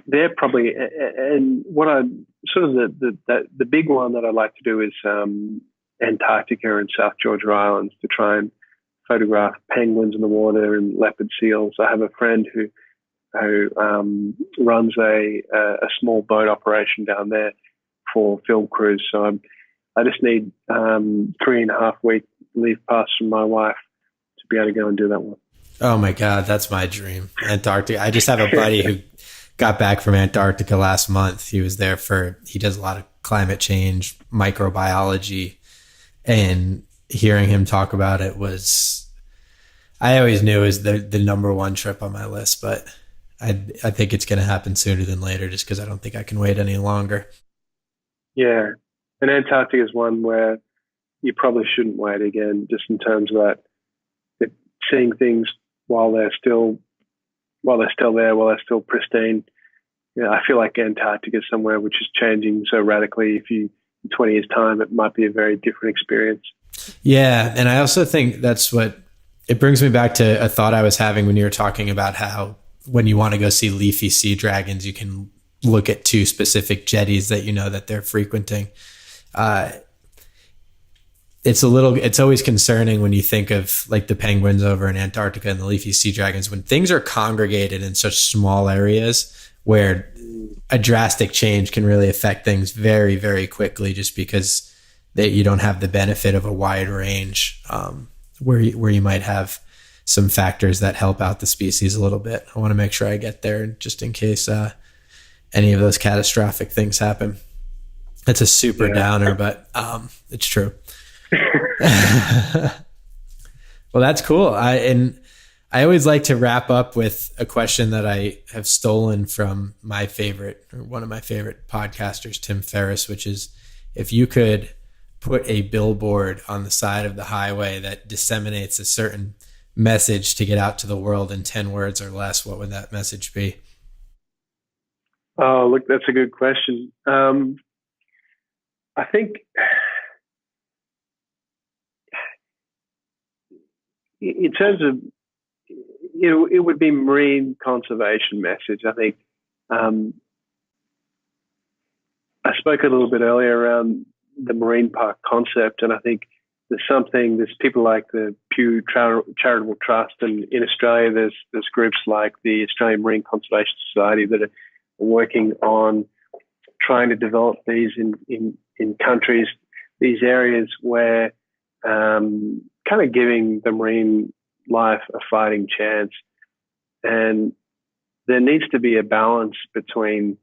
They're probably, and what I sort of the big one that I'd like to do is Antarctica and South Georgia Islands, to try and photograph penguins in the water and leopard seals. I have a friend who runs a small boat operation down there for film crews. So I just need 3.5 week leave pass from my wife to be able to go and do that one. Oh my God, that's my dream. Antarctica. I just have a buddy who got back from Antarctica last month. He was there he does a lot of climate change, microbiology, and hearing him talk about it I always knew it was the number one trip on my list, but I think it's going to happen sooner than later, just because I don't think I can wait any longer. Yeah. And Antarctica is one where you probably shouldn't wait again, just in terms of that, seeing things while they're still there, while they're still pristine. I feel like Antarctica is somewhere which is changing so radically. In 20 years' time, it might be a very different experience. Yeah. And I also think that's it brings me back to a thought I was having when you were talking about how when you want to go see leafy sea dragons, you can look at 2 specific jetties that you know that they're frequenting. It's always concerning when you think of like the penguins over in Antarctica and the leafy sea dragons, when things are congregated in such small areas where a drastic change can really affect things very, very quickly, just because you don't have the benefit of a wide range, where you might have some factors that help out the species a little bit. I want to make sure I get there just in case any of those catastrophic things happen. It's a super downer, but it's true. Well, that's cool. I always like to wrap up with a question that I have stolen from one of my favorite podcasters, Tim Ferriss, which is, if you could put a billboard on the side of the highway that disseminates a certain message to get out to the world in 10 words or less, what would that message be? Oh, look, that's a good question. I think in terms of, it would be marine conservation message. I think I spoke a little bit earlier around the marine park concept, and I think there's people like the Pew Charitable Trust, and in Australia there's groups like the Australian Marine Conservation Society that are working on trying to develop these in countries, these areas where kind of giving the marine life a fighting chance. And there needs to be a balance between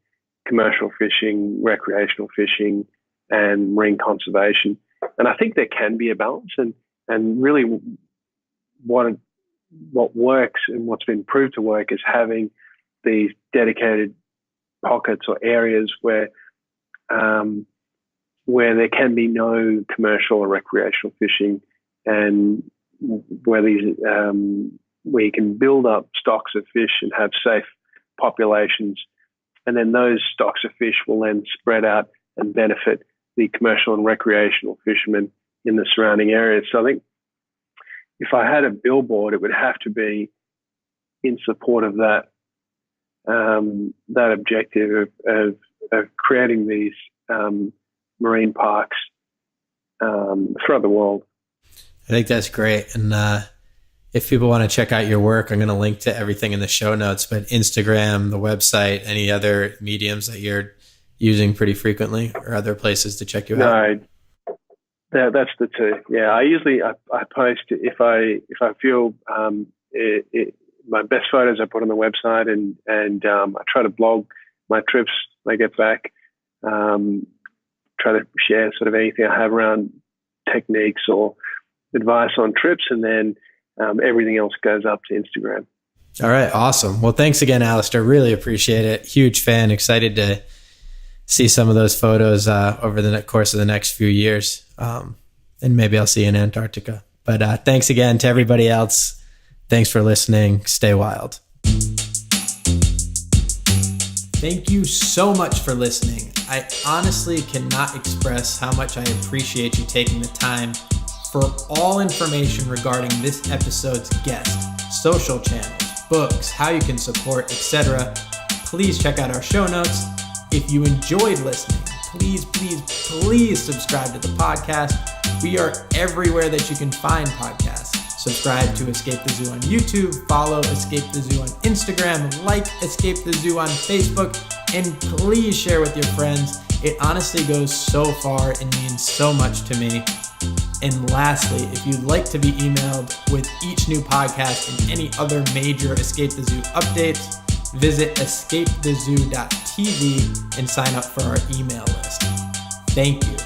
commercial fishing, recreational fishing, and marine conservation. And I think there can be a balance, and really what works and what's been proved to work is having these dedicated pockets or areas where there can be no commercial or recreational fishing, and where you can build up stocks of fish and have safe populations, and then those stocks of fish will then spread out and benefit the commercial and recreational fishermen in the surrounding areas. So I think if I had a billboard, it would have to be in support of that objective of creating these marine parks throughout the world. I think that's great. And if people want to check out your work, I'm going to link to everything in the show notes, but Instagram, the website, any other mediums that you're using pretty frequently, or other places to check you out? No, that's the two. Yeah, I usually I post if I feel my best photos I put on the website, and I try to blog my trips when I get back. Try to share sort of anything I have around techniques or advice on trips, and then everything else goes up to Instagram. All right. Awesome. Well, thanks again, Alastair. Really appreciate it. Huge fan. Excited to see some of those photos over the course of the next few years. And maybe I'll see you in Antarctica. But thanks again to everybody else. Thanks for listening. Stay wild. Thank you so much for listening. I honestly cannot express how much I appreciate you taking the time. For all information regarding this episode's guest, social channels, books, how you can support, etc., please check out our show notes. If you enjoyed listening, please subscribe to the podcast. We are everywhere that you can find podcasts. Subscribe to Escape the Zoo on YouTube, follow Escape the Zoo on Instagram, like Escape the Zoo on Facebook, and please share with your friends. It honestly goes so far and means so much to me. And lastly, if you'd like to be emailed with each new podcast and any other major Escape the Zoo updates, visit escapethezoo.tv and sign up for our email list. Thank you.